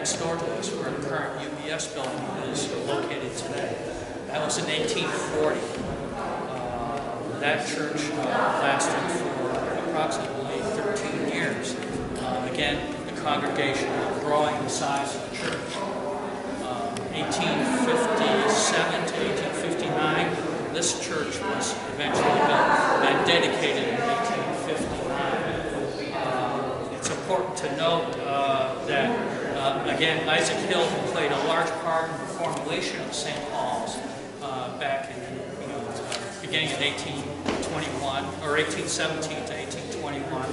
next door to us, where the current UBS building is located today. That was in 1840. That church lasted for approximately 13 years. Again, the congregation growing the size of the church. 1857 to 1859, this church was eventually built and dedicated in 1859. It's important to note that, again, Isaac Hill played a large part in the formulation of St. Paul's back in, beginning in 1821, or 1817 to 1821,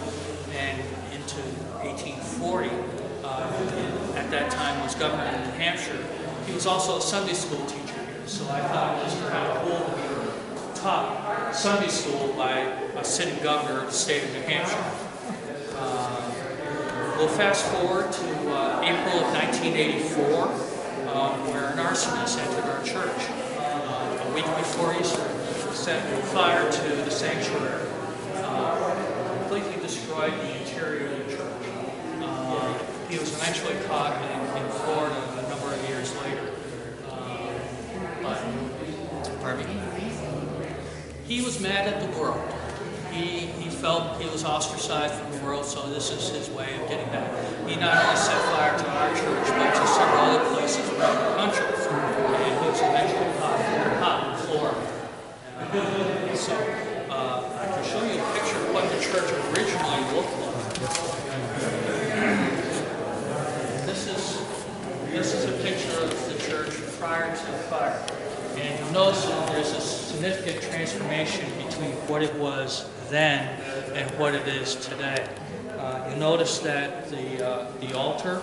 and into 1840. At that time was governor of New Hampshire. He was also a Sunday school teacher here, so I thought it was kind of cool to be taught Sunday school by a sitting governor of the state of New Hampshire. We'll fast forward to April of 1984, where an arsonist entered our church. A week before Easter, set fire to the sanctuary, completely destroyed the interior of the church. He was eventually caught in Florida a number of years later. Pardon me. He was mad at the world. He felt he was ostracized from the world, so this is his way of getting back. He not only set fire to our church, but to several other places around the country. And he was eventually caught in Florida. So I can show you a picture of what the church originally looked like. This is a picture of the church prior to the fire. And you'll notice that there's a significant transformation between what it was then and what it is today. You'll notice that the altar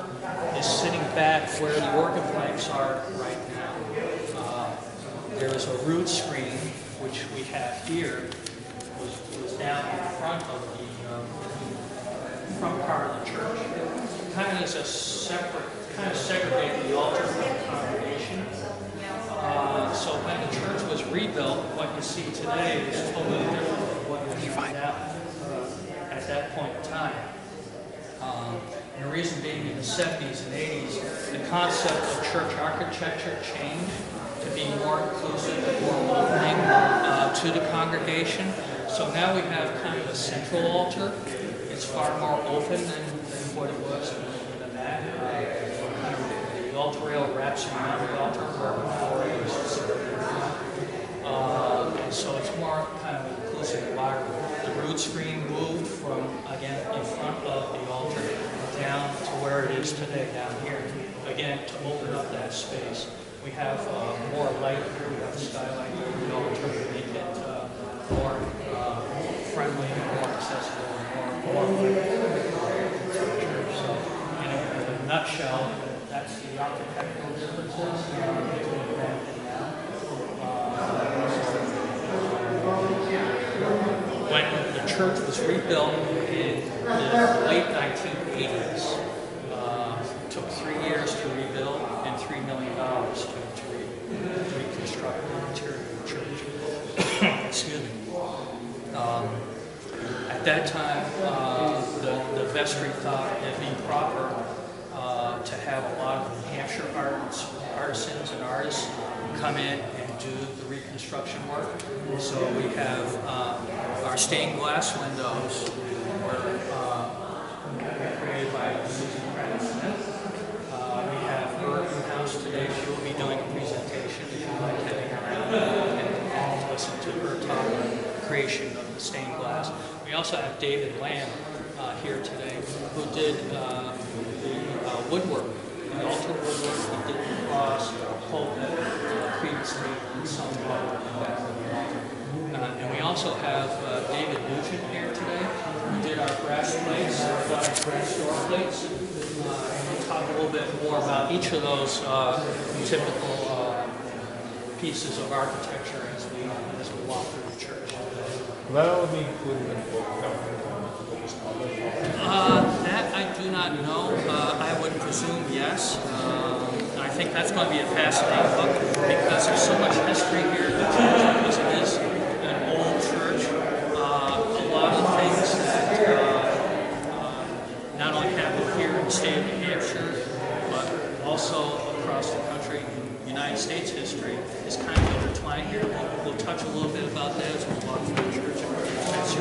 is sitting back where the organ pipes are right now. There is a rood screen, which we have here, was down in front of the front part of the church. Kind of as a separate, kind of segregated the altar from the congregation. So when the church was rebuilt, what you see today is totally different from what you see now at that point in time. And the reason being, in the 70s and 80s, the concept of church architecture changed to be more inclusive and more opening to the congregation. So now we have kind of a central altar. It's far more open than what it was than that. The altar rail wraps around the altar where before it was and so it's more kind of an inclusive environment. The rood screen moved from, again, in front of the altar down to where it is today, down here. Again, to open up that space. We have more light here. We have a skylight here in the altar to make it more friendly, more accessible, and more so, in a nutshell, that's the architectural differences between then and now. When the church was rebuilt in the late 1980s, it took 3 years to rebuild and $3 million to reconstruct the interior of the church. Excuse me. At that time, the vestry thought it'd be proper to have a lot of New Hampshire artisans and artists come in and do the reconstruction work. So we have our stained glass windows were created by Susan Smith. We have her in-house today. She will be doing a presentation if you'd like heading around and listen to her talk on the creation of the stained glass. We also have David Lamb here today, who did the woodwork, the altar woodwork. He did the cross, the pulpit, previously in some way back of the altar. And we also have David Nugent here today, who did our brass plates, our brass door plates. And we'll talk a little bit more about each of those typical pieces of architecture as we walk through the church. That would be included in the book. That I do not know. I would presume yes. I think that's going to be a fascinating book because there's so much history here. Because it is an old church. A lot of things that not only happen here in the state of New Hampshire, but also across the country, United States history is kind of intertwined here. We'll touch a little bit about that as we walk through the church. This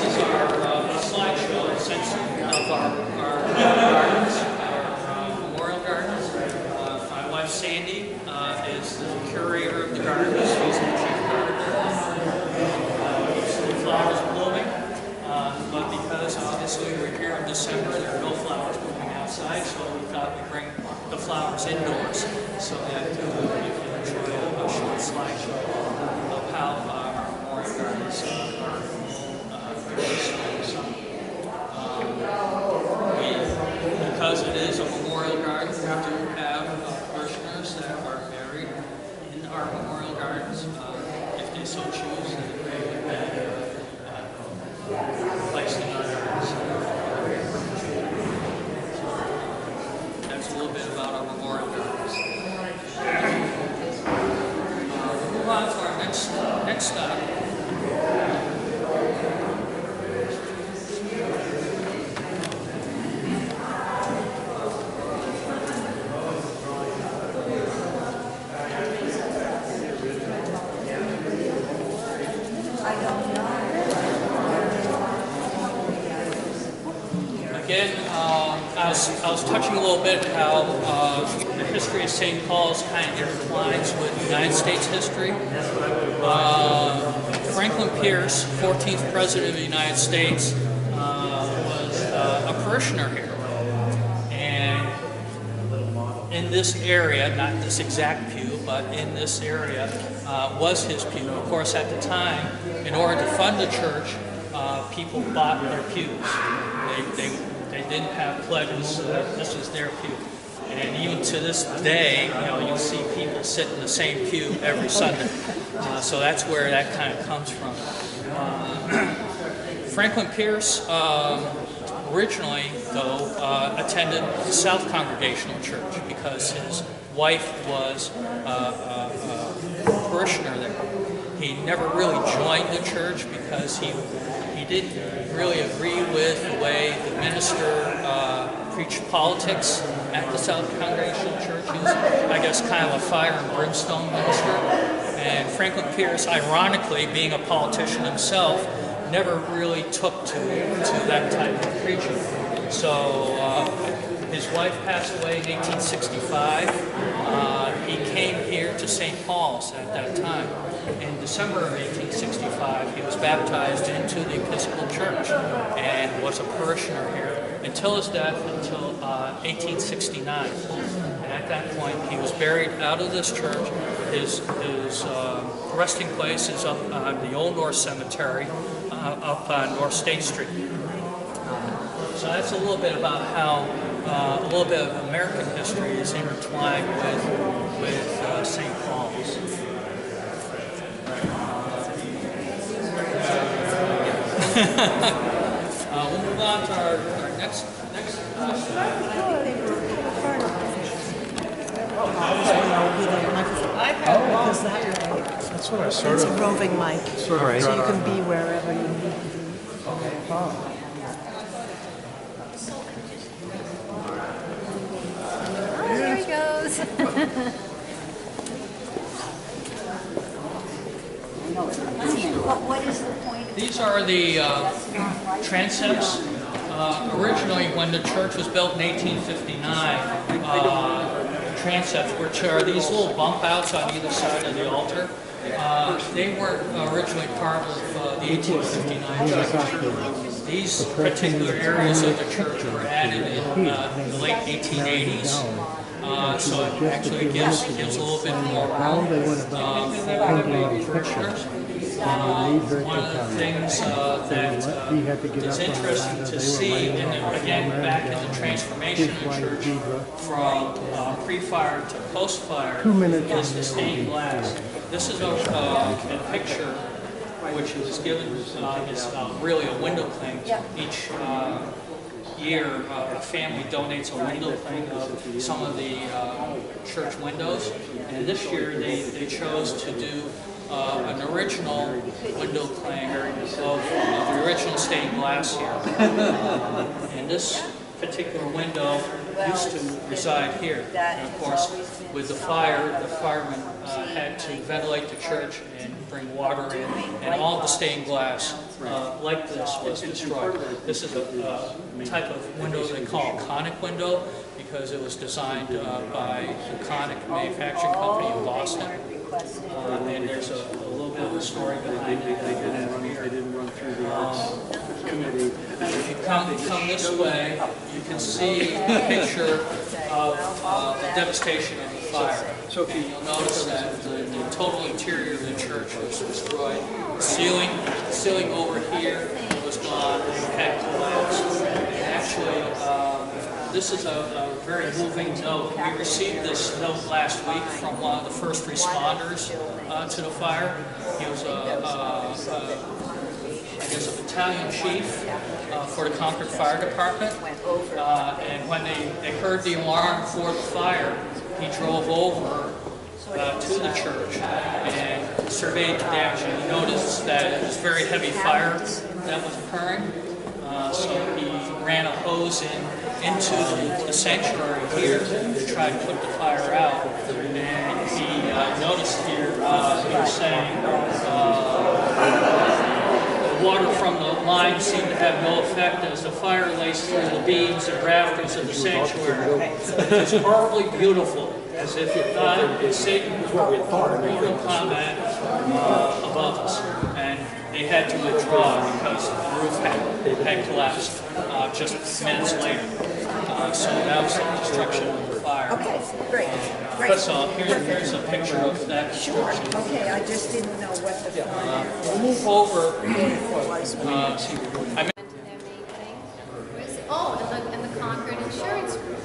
is our slideshow, essentially, of our gardens, our memorial gardens. My wife Sandy is the curator of the gardens. She's the chief gardener. The flowers blooming, but because obviously we're here in December, there are no flowers blooming outside, so we thought we'd bring the flowers indoors so that you can enjoy a short slideshow of how our memorial gardens are because it is a memorial garden, we do have parishioners that are buried in our memorial gardens, if they so choose, that they would be placed in our gardens. That's a little bit about our memorial gardens. We'll move on to our next stop. Again, I was touching a little bit how the history of St. Paul's kind of intertwines with United States history. Franklin Pierce, 14th President of the United States, was a parishioner here. And in this area, not this exact pew, but in this area, was his pew. Of course, at the time, in order to fund the church, people bought their pews. They didn't have pledges, so this was their pew. And even to this day, you'll see people sit in the same pew every Sunday. So that's where that kind of comes from. Franklin Pierce originally, though, attended the South Congregational Church because his wife was a parishioner there. He never really joined the church because he didn't really agree with the way the minister preached politics at the South Congregational Church. He was, I guess, kind of a fire and brimstone minister. And Franklin Pierce, ironically, being a politician himself, never really took to that type of preaching. So his wife passed away in 1865. He came here to St. Paul's at that time. In December of 1865, he was baptized into the Episcopal Church and was a parishioner here until his death, until 1869. And at that point, he was buried out of this church. His resting place is up on the Old North Cemetery, up on North State Street. So that's a little bit about how a little bit of American history is intertwined with St. Paul's. We'll move on to our next That's what I sort It's of. a roving mic, Sort of so you can be wherever you need to be. Oh, there he goes. What is the point of These are the transepts. Originally, when the church was built in 1859, transepts, which are these little bump outs on either side of the altar, they weren't originally part of the 1859 church. These particular areas of the church were added in the late 1880s. So it actually gives a little bit more room for parishioners. One of the things that is interesting to see, and again back in the transformation of the church from pre-fire to post-fire, is the stained glass. This is a picture which was given, is really a window cling. Each year, a family donates a window cling of some of the church windows, and this year they chose to do an original window cling of the original stained glass here. And this particular window used to reside here. And of course, with the fire, the firemen had to ventilate the church and bring water in, and all the stained glass like this was destroyed. This is a type of window they call a conic window because it was designed by the Conic Manufacturing Company in Boston. And there's a little bit of a story behind it. If you come this way, you can see a picture of the devastation of the fire. And you'll notice that the total interior of the church was destroyed. The ceiling over here was gone and had collapsed. And actually, this is a very moving note. We received this note last week from one of the first responders to the fire. He was I guess a battalion chief for the Concord Fire Department. And when they heard the alarm for the fire, he drove over to the church and surveyed the damage. And he noticed that it was very heavy fire that was occurring. So he ran a hose into the sanctuary here to try to put the fire out. And he noticed here, he was saying, the water from the line seemed to have no effect as the fire laced through the beams and rafters of the sanctuary. It was horribly beautiful, as if Satan was in combat above us. And they had to withdraw because the roof had collapsed just minutes later. So that was the destruction of the fire. Okay, great. So here's a picture of that destruction. Okay, I just didn't know what the We'll move over. I Their main thing. And the Concord Insurance Group.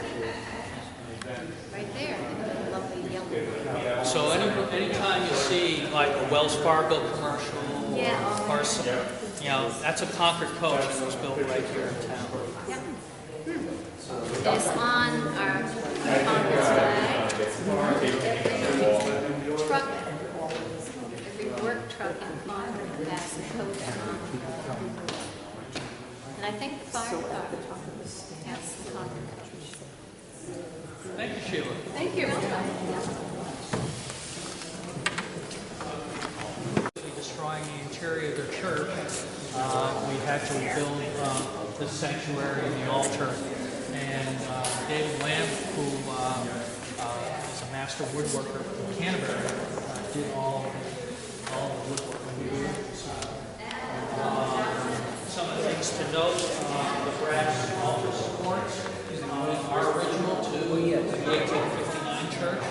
Right there, the lovely yellow. So anytime you see like a Wells Fargo commercial, Yeah. or some, that's a Concord coach that was built right here in town. Yeah. It's on our Concord flag. Every truck, every work truck in Concord has a coach on. And I think the fire department has the Concord coach. Thank you, Sheila. Thank you. Destroying the interior of their church, we had to rebuild the sanctuary and the altar. And David Lamb, who is a master woodworker from Canterbury, did all the woodworking. Some of the things to note, the brass altar supports are original to the 1859 church.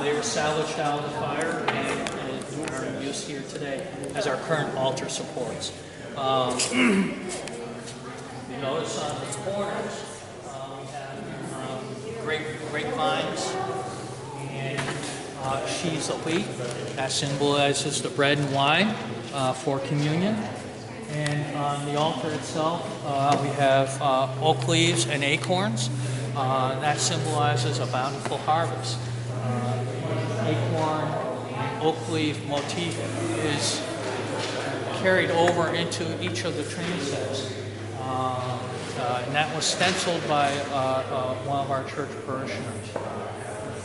They were salvaged out of the fire and are in use here today as our current altar supports. You notice on the corners we have grapevines and sheaves of wheat. That symbolizes the bread and wine for communion. And on the altar itself, we have oak leaves and acorns. That symbolizes a bountiful harvest. Acorn and oak leaf motif is carried over into each of the train sets. And that was stenciled by one of our church parishioners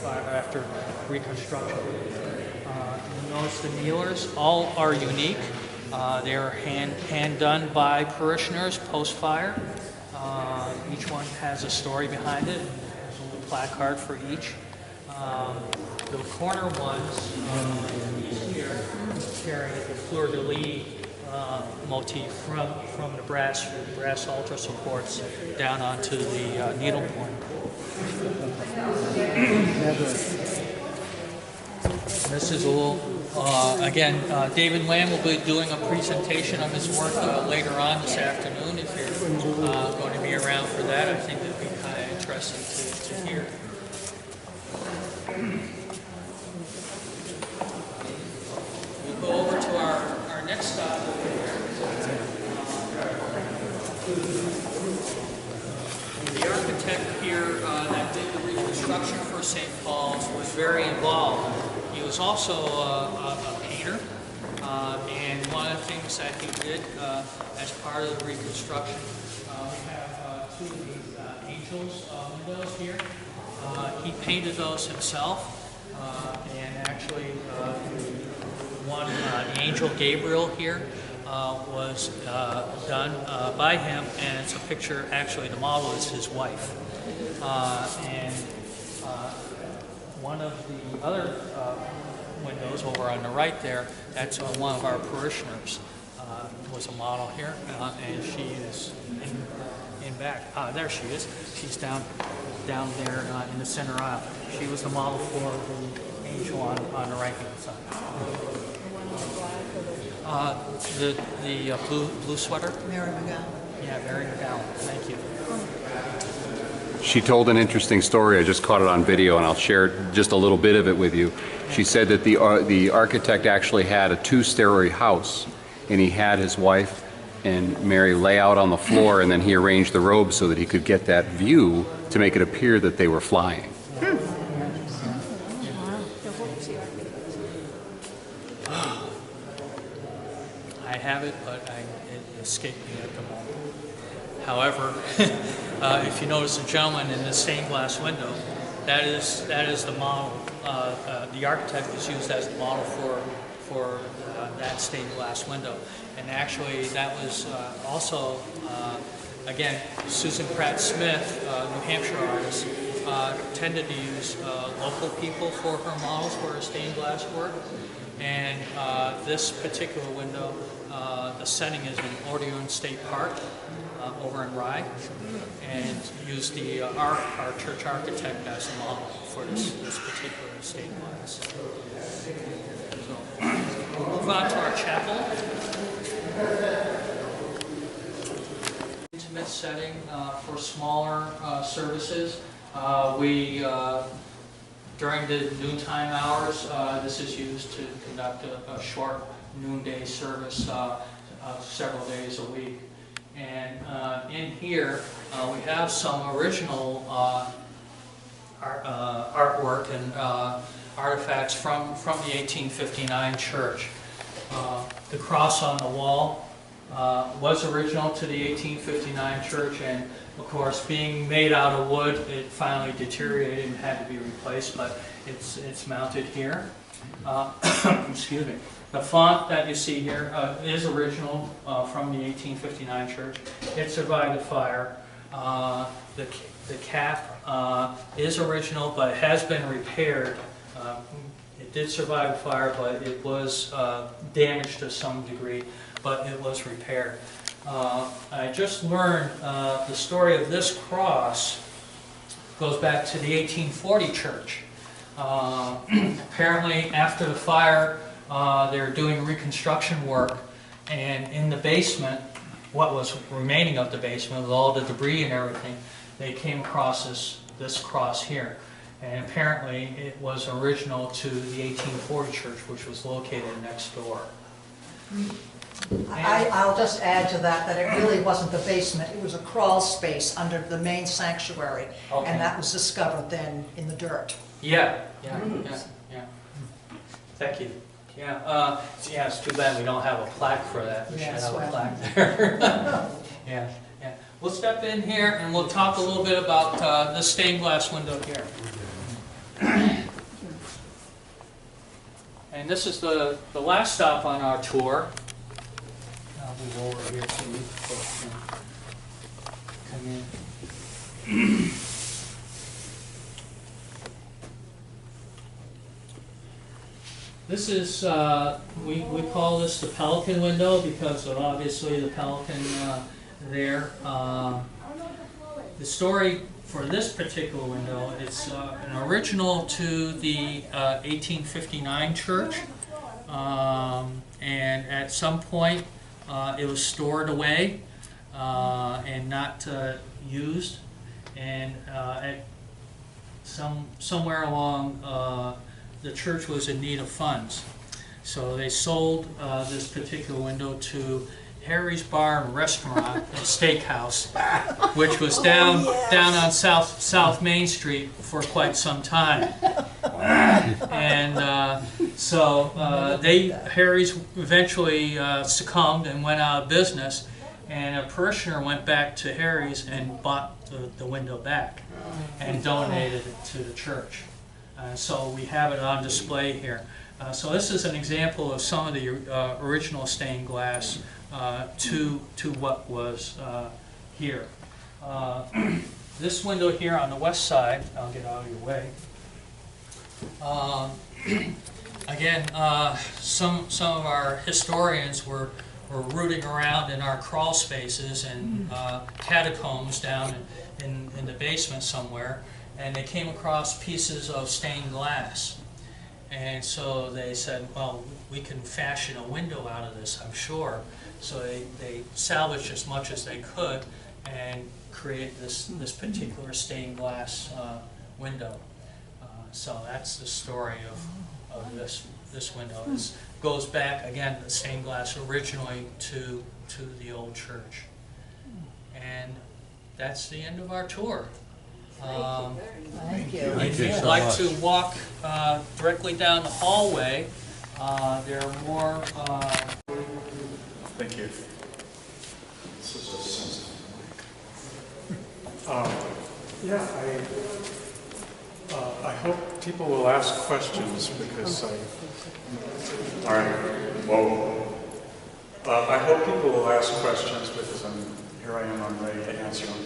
after reconstruction. You notice the kneelers, all are unique. They are hand done by parishioners post-fire. Each one has a story behind it. There's a little placard for each. The corner ones here carry the fleur-de-lis motif from the brass altar supports down onto the needlepoint. This is a little, again, David Lamb will be doing a presentation of his work later on this afternoon. If you're going to be around for that, I think it'd be kind of interesting to hear. We'll go over to our next stop over here. The architect here that did the reconstruction for St. Paul's was very involved. He was also a painter, and one of the things that he did as part of the reconstruction, we have two of the angels windows here. He painted those himself, and actually one, the angel Gabriel here, was done by him, and it's a picture, actually the model is his wife. And one of the other windows over on the right there, that's one of our parishioners, was a model here, and she is in back. There she is. She's down there in the center aisle. She was the model for the angel on the right-hand side. The blue sweater? Mary McGowan. Yeah, Mary McGowan. Thank you. She told an interesting story. I just caught it on video, and I'll share just a little bit of it with you. She said that the architect actually had a two-story house, and he had his wife and Mary lay out on the floor, and then he arranged the robes so that he could get that view to make it appear that they were flying. I have it, but it escaped me at the moment. However, if you notice the gentleman in the stained glass window, that is the model. The architect was used as the model for that stained glass window. And actually, that was also, again, Susan Pratt Smith, New Hampshire artist, tended to use local people for her models for her stained glass work. And this particular window, the setting is in Oregon State Park over in Rye, and used our church architect as a model for this particular stained glass. So we'll move on to our chapel. Intimate setting for smaller services. During the noontime hours, this is used to conduct a short noonday service several days a week. And in here, we have some original artwork and artifacts from the 1859 church. The cross on the wall was original to the 1859 church, and of course, being made out of wood, it finally deteriorated and had to be replaced, but it's mounted here. Excuse me. The font that you see here is original from the 1859 church. It survived the fire. The cap is original, but has been repaired. It did survive the fire, but it was damaged to some degree, but it was repaired. I just learned the story of this cross goes back to the 1840 church. Apparently, after the fire, they were doing reconstruction work, and in the basement, what was remaining of the basement with all the debris and everything, they came across this cross here. And apparently, it was original to the 1840 church, which was located next door. I'll just add to that it really wasn't the basement, it was a crawl space under the main sanctuary, Okay. and that was discovered then in the dirt. Yeah. Thank you. Yeah, it's too bad we don't have a plaque for that. We should have a plaque there. Yeah. We'll step in here and we'll talk a little bit about this stained glass window here. And this is the last stop on our tour. I'll move over here so you folks can come in. This is, we call this the pelican window because of obviously the pelican there. The story for this particular window, it's an original to the 1859 church, and at some point it was stored away and not used, and somewhere along the church was in need of funds. So they sold this particular window to Harry's Bar and Restaurant and Steakhouse, which was down on South Main Street for quite some time. And so Harry's eventually succumbed and went out of business, And a parishioner went back to Harry's and bought the window back and donated it to the church. So we have it on display here. So this is an example of some of the original stained glass to what was here. This window here on the west side, I'll get out of your way. Again, some of our historians were rooting around in our crawl spaces and catacombs down in the basement somewhere, and they came across pieces of stained glass. And so they said, well, we can fashion a window out of this, I'm sure. So they salvaged as much as they could and create this particular stained glass window. So that's the story of this window. This goes back, again, the stained glass originally to the old church. And that's the end of our tour. Thank you. If you'd like to walk directly down the hallway, there are more... Thank you. This is a sensitive mic. I hope people will ask questions because all right, whoa. I hope people will ask questions because here I am, I'm ready to answer them.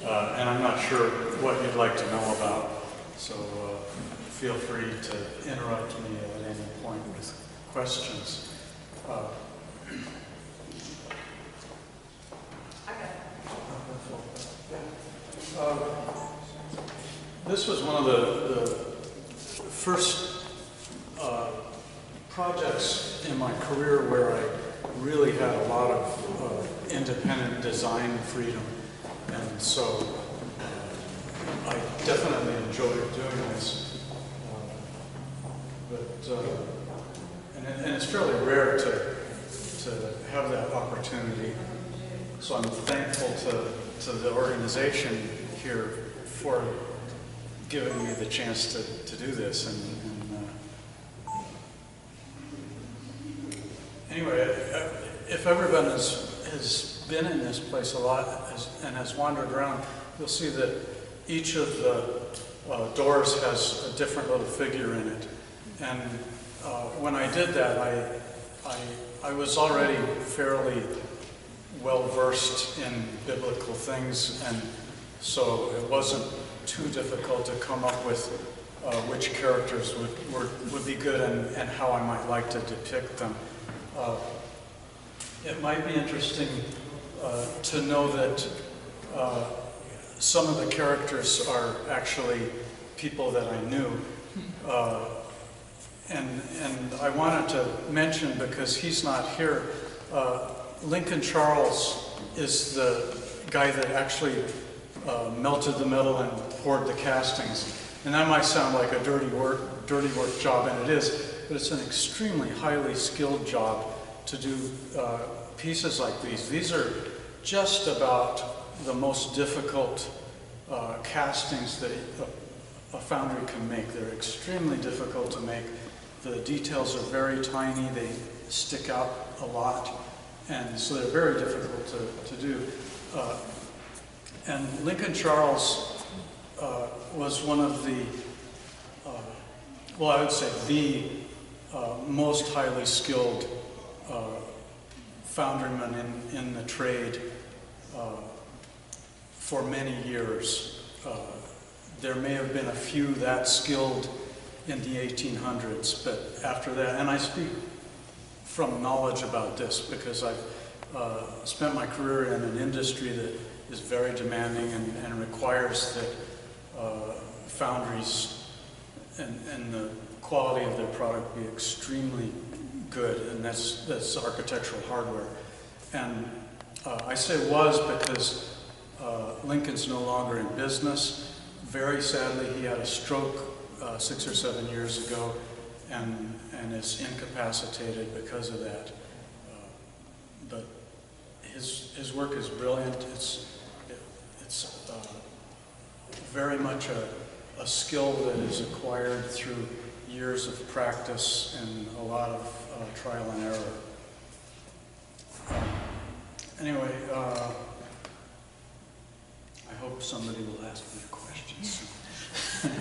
And I'm not sure what you'd like to know about, so feel free to interrupt me at any point with questions. This was one of the first projects in my career where I really had a lot of independent design freedom, and so I definitely enjoyed doing this. And it's fairly rare to have that opportunity, so I'm thankful to the organization here for giving me the chance to do this. Anyway, if everyone has been in this place a lot and has wandered around, you'll see that each of the doors has a different little figure in it. And when I did that, I was already fairly well versed in biblical things, and so it wasn't too difficult to come up with which characters would be good and how I might like to depict them. It might be interesting to know that some of the characters are actually people that I knew. And I wanted to mention, because he's not here, Lincoln Charles is the guy that actually melted the metal and poured the castings. And that might sound like a dirty work job, and it is, but it's an extremely highly skilled job to do pieces like these. These are just about the most difficult castings that a foundry can make. They're extremely difficult to make. The details are very tiny, they stick out a lot, and so they're very difficult to do. And Lincoln Charles was one of the, well, I would say the most highly skilled foundryman in the trade for many years. There may have been a few that skilled in the 1800s, but after that, and I speak from knowledge about this because I've spent my career in an industry that is very demanding and requires that foundries and the quality of their product be extremely good, and that's architectural hardware. And I say was because Lincoln's no longer in business. Very sadly, he had a stroke 6 or 7 years ago, and is incapacitated because of that. But his work is brilliant. It's very much a skill that is acquired through years of practice and a lot of trial and error. Anyway, I hope somebody will ask me a question soon.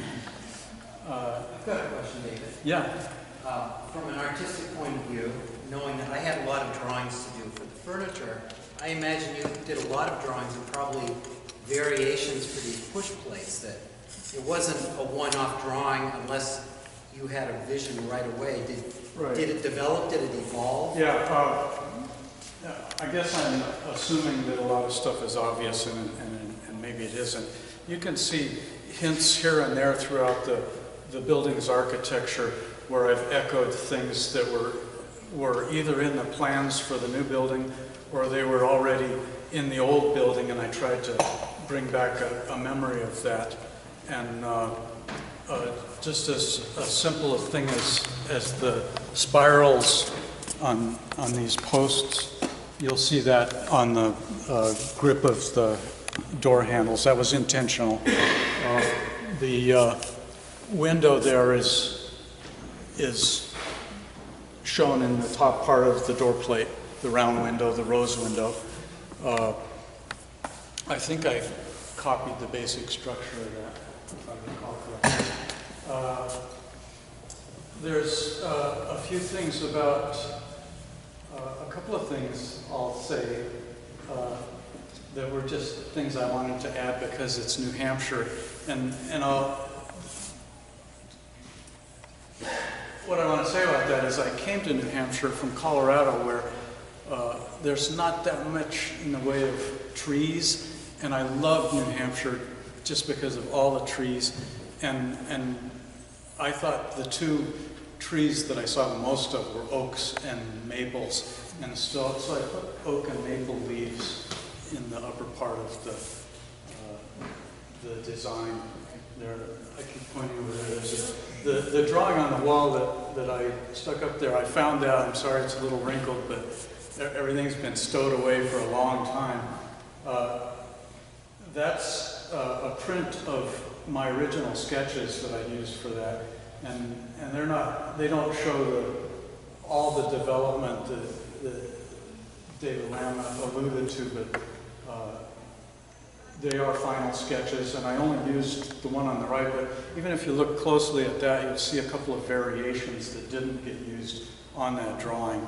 I've got a question, David. Yeah. From an artistic point of view, knowing that I had a lot of drawings to do for the furniture, I imagine you did a lot of drawings and probably variations for these push plates, that it wasn't a one-off drawing unless you had a vision right away. Did it develop? Did it evolve? Yeah, I guess I'm assuming that a lot of stuff is obvious and maybe it isn't. You can see hints here and there throughout the building's architecture where I've echoed things that were either in the plans for the new building or they were already in the old building, and I tried to bring back a memory of that. And just as simple a thing as the spirals on these posts, you'll see that on the grip of the door handles. That was intentional. The window there is shown in the top part of the door plate, the round window, the rose window. I think I copied the basic structure of that, if I recall correctly. There's a few things about, a couple of things I'll say that were just things I wanted to add because it's New Hampshire. And what I want to say about that is I came to New Hampshire from Colorado, where there's not that much in the way of trees, and I love New Hampshire just because of all the trees. And I thought the two trees that I saw the most of were oaks and maples, and so I put oak and maple leaves in the upper part of the design. There, I keep pointing over there. There's the drawing on the wall that I stuck up there. I found out. I'm sorry, it's a little wrinkled, but everything's been stowed away for a long time. That's a print of my original sketches that I used for that, and they don't show all the development that David Lamb alluded to, but they are final sketches, and I only used the one on the right, but even if you look closely at that, you'll see a couple of variations that didn't get used on that drawing.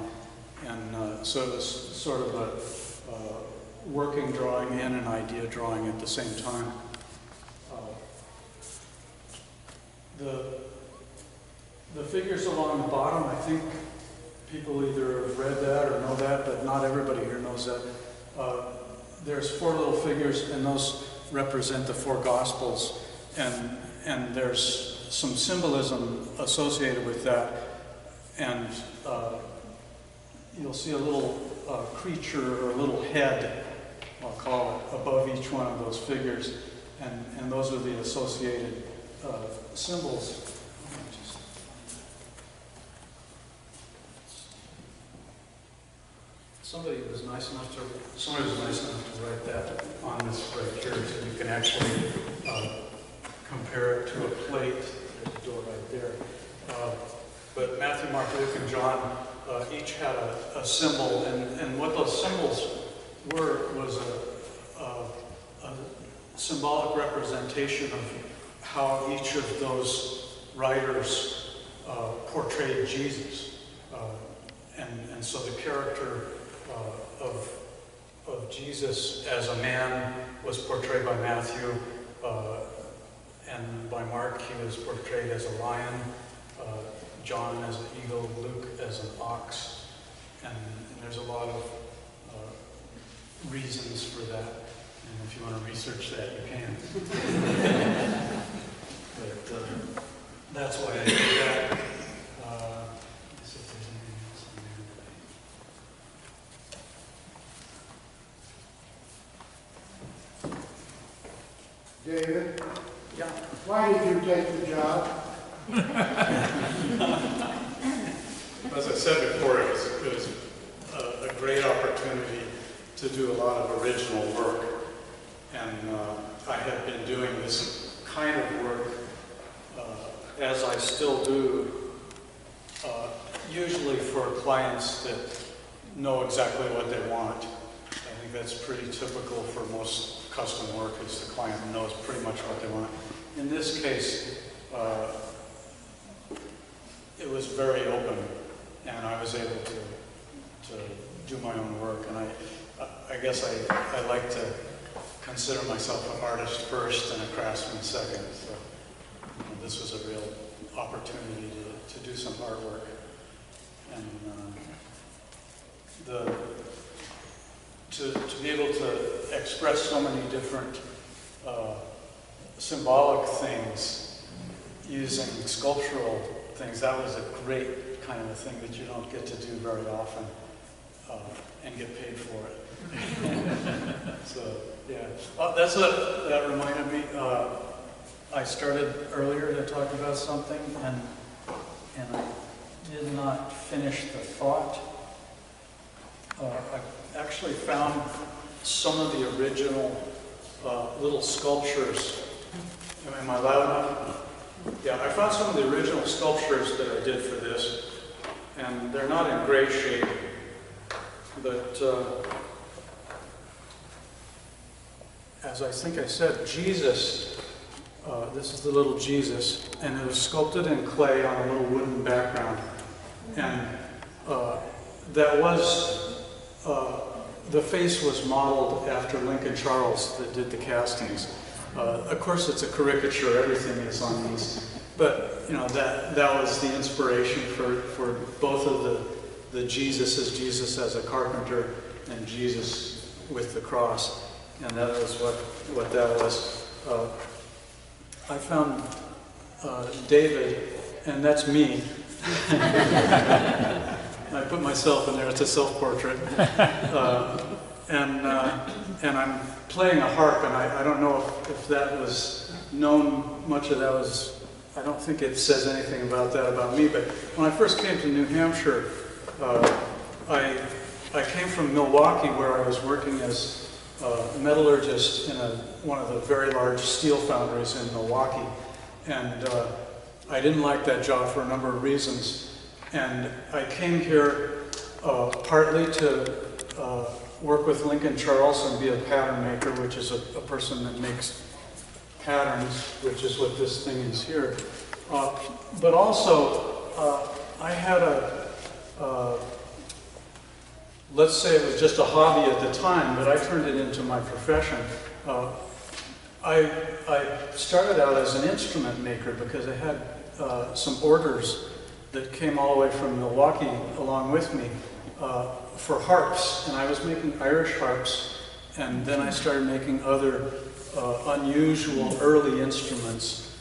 And so it was sort of a working drawing and an idea drawing at the same time. The figures along the bottom, I think people either have read that or know that, but not everybody here knows that. There's four little figures, and those represent the four Gospels, and there's some symbolism associated with that, and you'll see a little creature or a little head, I'll call it, above each one of those figures, and those are the associated symbols. Somebody was nice enough to write that on this right here, so you can actually compare it to a plate. There's a door right there. But Matthew, Mark, Luke, and John each had a symbol, and what those symbols were was a symbolic representation of how each of those writers portrayed Jesus. And so the character of Jesus as a man was portrayed by Matthew, and by Mark he was portrayed as a lion, John as an eagle, Luke as an ox, and there's a lot of reasons for that, and if you want to research that, you can. But that's why I did that. Let's see if there's anything else on there. David, Yeah. why did you take the job? As I said before, it was a great opportunity to do a lot of original work, and I had been doing this kind of work as I still do, usually for clients that know exactly what they want. I think that's pretty typical for most custom work, is the client knows pretty much what they want. In this case, it was very open, and I was able to do my own work. And I guess I like to consider myself an artist first and a craftsman second. So this was a real opportunity to do some artwork. And to be able to express so many different symbolic things using sculptural things, that was a great kind of a thing that you don't get to do very often and get paid for it. So, yeah. That's what that reminded me. I started earlier to talk about something, and I did not finish the thought. I actually found some of the original little sculptures. Am I loud enough? Yeah, I found some of the original sculptures that I did for this, and they're not in great shape, but as I think I said, Jesus, this is the little Jesus, and it was sculpted in clay on a little wooden background, and that was, the face was modeled after Lincoln Charles that did the castings. Of course, it's a caricature, everything is on these, but you know, that was the inspiration for both of the Jesuses, Jesus as a carpenter and Jesus with the cross, and that was what that was. I found David, and that's me. I put myself in there, it's a self-portrait. And I'm playing a harp, and I don't know if that was known, much of that was, I don't think it says anything about that about me, but when I first came to New Hampshire, I came from Milwaukee, where I was working as a metallurgist in one of the very large steel foundries in Milwaukee, and I didn't like that job for a number of reasons, and I came here partly to work with Lincoln Charles and be a pattern maker, which is a person that makes patterns, which is what this thing is here. But also, I had let's say it was just a hobby at the time, but I turned it into my profession. I started out as an instrument maker because I had some orders that came all the way from Milwaukee along with me for harps, and I was making Irish harps, and then I started making other unusual early instruments,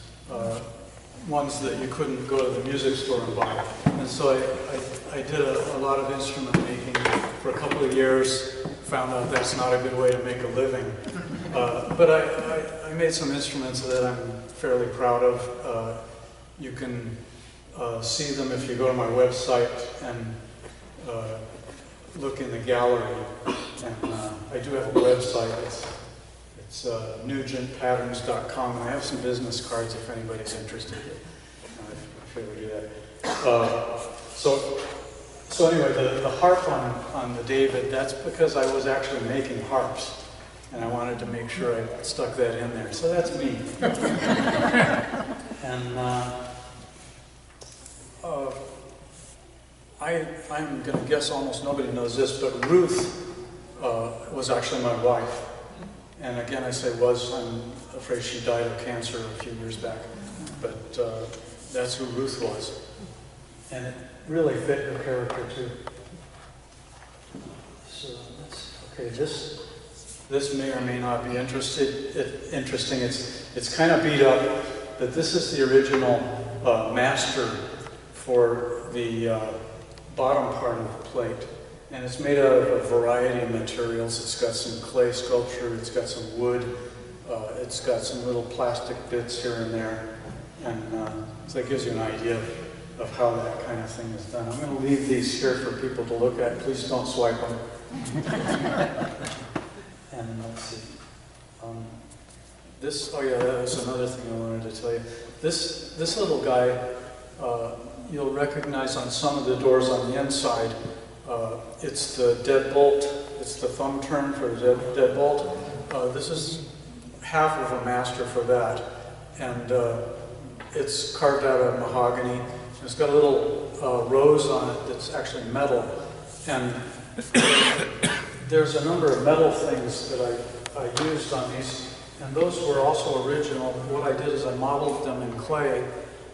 ones that you couldn't go to the music store and buy. And so I did a lot of instrument making for a couple of years, found out that's not a good way to make a living. But I made some instruments that I'm fairly proud of. You can see them if you go to my website and look in the gallery. And I do have a website. It's nugentpatterns.com, and I have some business cards if anybody's interested. If I ever do that. So anyway, the harp on the David, that's because I was actually making harps, and I wanted to make sure I stuck that in there. So that's me. And I'm going to guess almost nobody knows this, but Ruth was actually my wife. And again, I say was, I'm afraid she died of cancer a few years back. But that's who Ruth was. And it really fit her character too. So okay, this may or may not be interesting. It's kind of beat up, but this is the original master for the bottom part of the plate. And it's made out of a variety of materials. It's got some clay sculpture, it's got some wood, it's got some little plastic bits here and there. And so that gives you an idea of how that kind of thing is done. I'm going to leave these here for people to look at. Please don't swipe them. And let's see. Oh yeah, that was another thing I wanted to tell you. This little guy, you'll recognize on some of the doors on the inside. It's the deadbolt. it's the thumb turn for the deadbolt. This is half of a master for that, and it's carved out of mahogany. It's got a little rose on it that's actually metal, and there's a number of metal things that I used on these, and those were also original. What I did is I modeled them in clay.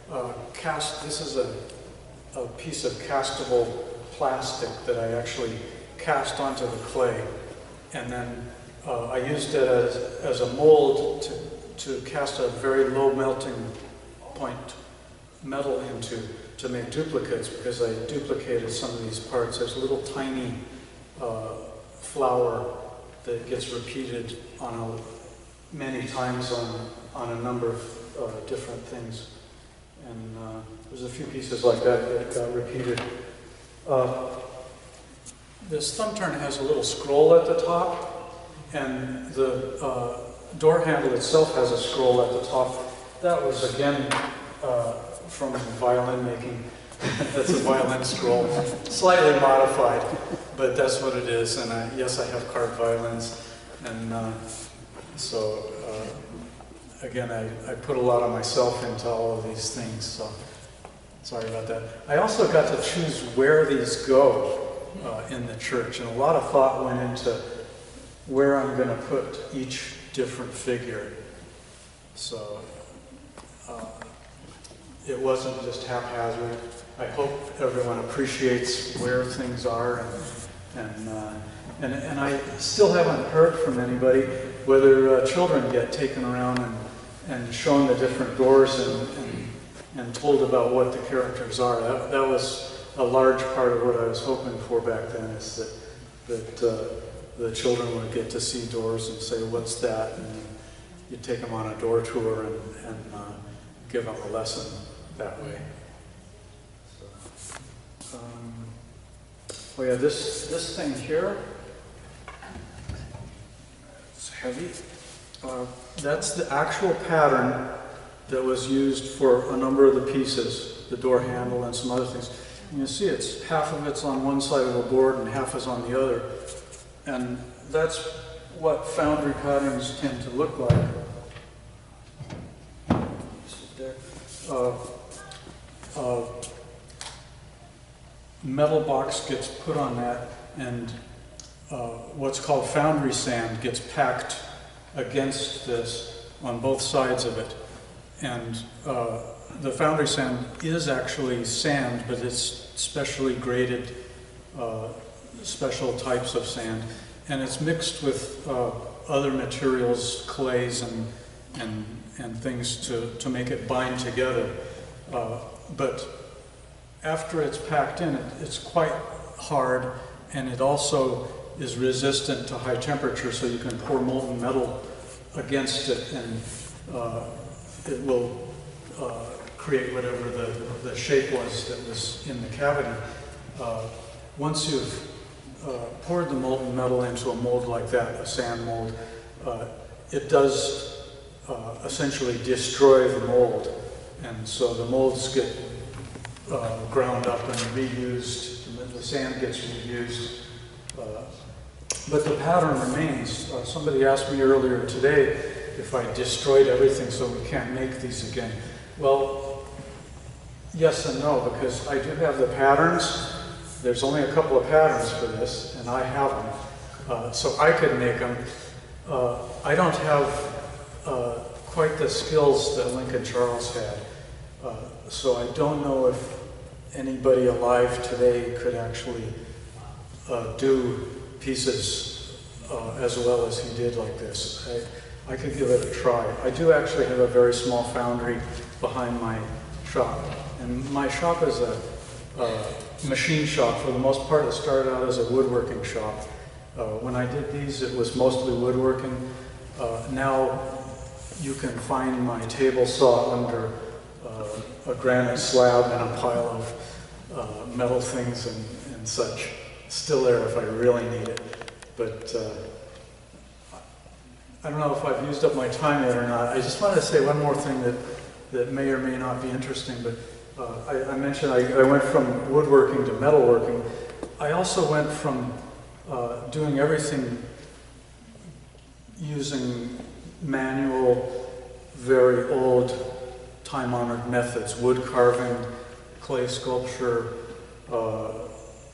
This is a piece of castable plastic that I actually cast onto the clay, and then I used it as a mold to cast a very low melting point metal into to make duplicates, because I duplicated some of these parts. There's a little tiny flower that gets repeated many times on a number of different things, and there's a few pieces like that that got repeated. This thumb turn has a little scroll at the top, and the door handle itself has a scroll at the top. That was again from violin making. That's a violin scroll, slightly modified, but that's what it is. And yes, I have carved violins, and so again, I put a lot of myself into all of these things. So sorry about that. I also got to choose where these go in the church, and a lot of thought went into where I'm going to put each different figure. So it wasn't just haphazard. I hope everyone appreciates where things are, and I still haven't heard from anybody whether children get taken around and shown the different doors and told about what the characters are. That was a large part of what I was hoping for back then, is that the children would get to see doors and say, "What's that?" And you take them on a door tour and give them a lesson that way. So, oh yeah, this thing here, it's heavy. That's the actual pattern that was used for a number of the pieces, the door handle and some other things. And you see half of it's on one side of the board and half is on the other. And that's what foundry patterns tend to look like. Metal box gets put on that, and what's called foundry sand gets packed against this on both sides of it. And the foundry sand is actually sand, but it's specially graded, special types of sand, and it's mixed with other materials, clays and things to make it bind together. But after it's packed in, it's quite hard, and it also is resistant to high temperature, so you can pour molten metal against it, and it will create whatever the shape was that was in the cavity. Once you've poured the molten metal into a mold like that, a sand mold, it does essentially destroy the mold, and so the molds get ground up and reused, and the sand gets reused. But the pattern remains. Somebody asked me earlier today if I destroyed everything so we can't make these again. Well, yes and no, because I do have the patterns. There's only a couple of patterns for this, and I have them. So I could make them. I don't have quite the skills that Lincoln Charles had. So I don't know if anybody alive today could actually do pieces as well as he did like this. I could give it a try. I do actually have a very small foundry behind my shop. And my shop is a machine shop. For the most part, it started out as a woodworking shop. When I did these, it was mostly woodworking. Now you can find my table saw under a granite slab and a pile of metal things and such. Still there if I really need it. But I don't know if I've used up my time yet or not. I just wanted to say one more thing that may or may not be interesting. But I mentioned I went from woodworking to metalworking. I also went from doing everything using manual, very old, time-honored methods, wood carving, clay sculpture,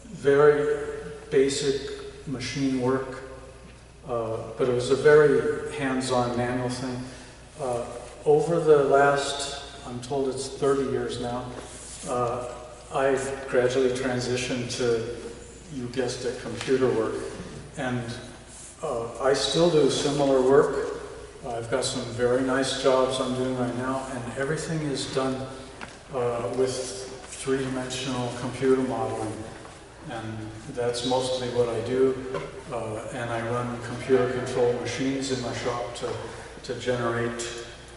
very basic machine work, but it was a very hands-on manual thing. Over the last, I'm told it's 30 years now, I've gradually transitioned to, you guessed it, computer work. And I still do similar work. I've got some very nice jobs I'm doing right now, and everything is done with three-dimensional computer modeling. And that's mostly what I do. And I run computer-controlled machines in my shop to generate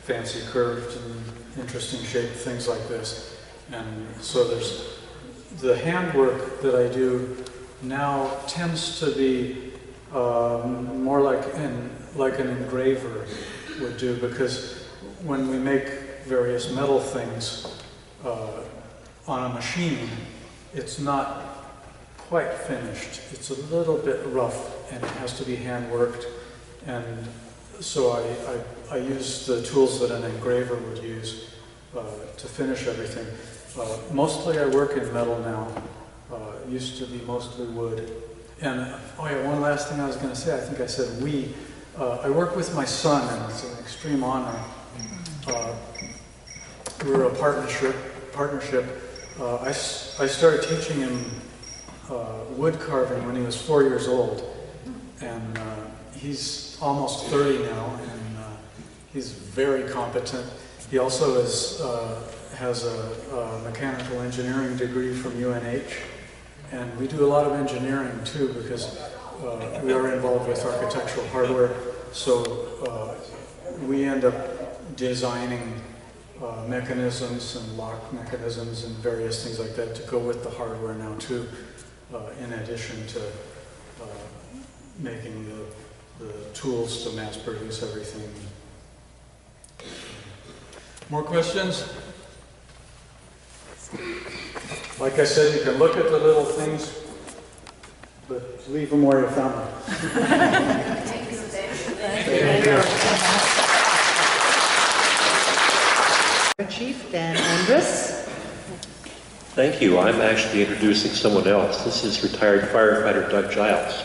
fancy curved and interesting shaped things like this. And so there's the handwork that I do now tends to be more like an engraver would do, because when we make various metal things on a machine, it's not quite finished. It's a little bit rough and it has to be hand worked. And so I use the tools that an engraver would use to finish everything. Mostly I work in metal now. It used to be mostly wood. And oh yeah, one last thing I was going to say, I think I said we. I work with my son, and it's an extreme honor. We're a partnership. I started teaching him wood carving when he was 4 years old, and he's almost 30 now, and he's very competent. He also has a mechanical engineering degree from UNH, and we do a lot of engineering too, because we are involved with architectural hardware, so we end up designing mechanisms and lock mechanisms and various things like that to go with the hardware now too, in addition to making the tools to mass produce everything. More questions? Like I said, you can look at the little things, but leave them where you found them. Thank you. Chief Dan Andrus. Thank you. I'm actually introducing someone else. This is retired firefighter Doug Giles.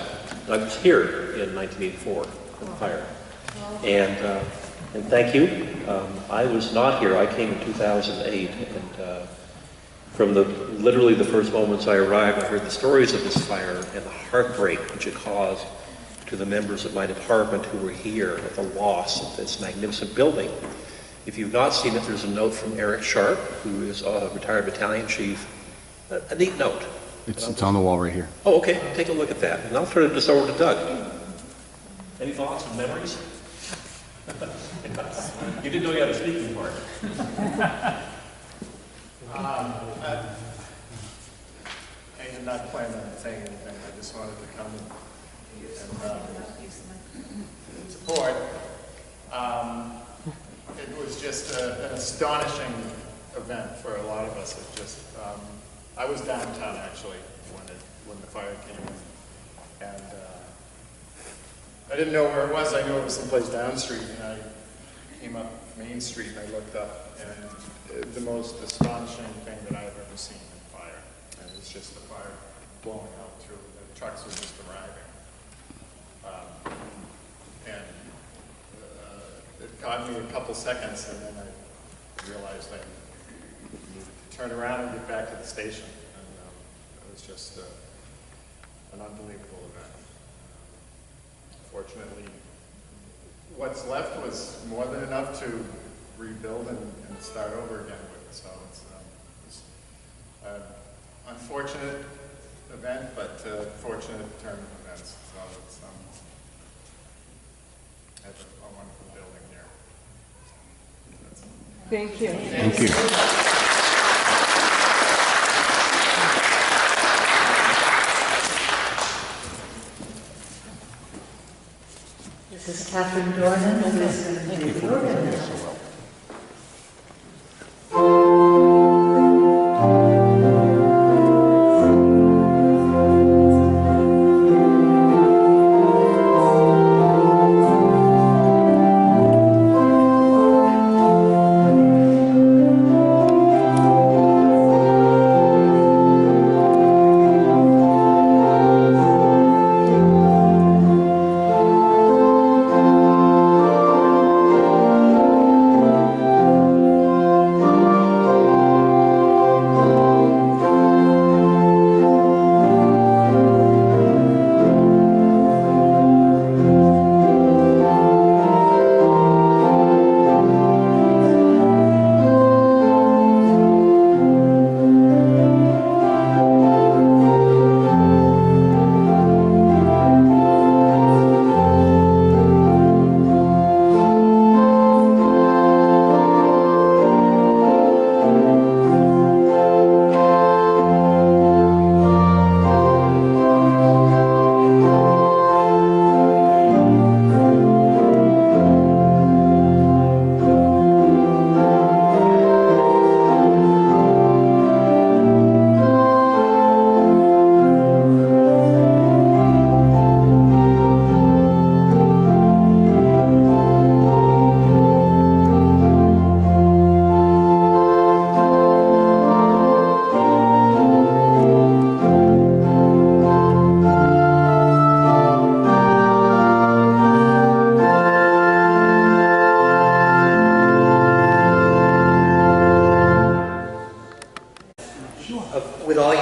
I was here in 1984 in fire. And thank you. I was not here. I came in 2008, and from literally the first moments I arrived, I heard the stories of this fire and the heartbreak which it caused to the members of my department who were here at the loss of this magnificent building. If you've not seen it, there's a note from Eric Sharp, who is a retired battalion chief. A neat note. It's on the wall right here. Oh, okay. Take a look at that. And I'll turn this over to Doug. Any thoughts and memories? You didn't know you had a speaking part. I had not planned on saying anything. I just wanted to come and support. It was just an astonishing event for a lot of us. It just, I was downtown actually when the fire came in, and I didn't know where it was. I knew it was someplace down the street, and I came up Main Street and I looked up, and the most astonishing thing that I've ever seen in fire. And it was just the fire blowing out through. The trucks were just arriving. It caught me a couple seconds, and then I realized I needed to turn around and get back to the station. And it was just an unbelievable event. Fortunately, what's left was more than enough to rebuild and start over again with. So it's an unfortunate event, but fortunate turn of events. So it's that's a wonderful building here. Thank you. Thank you. This is Catherine Dornan, who is going to do the organizing.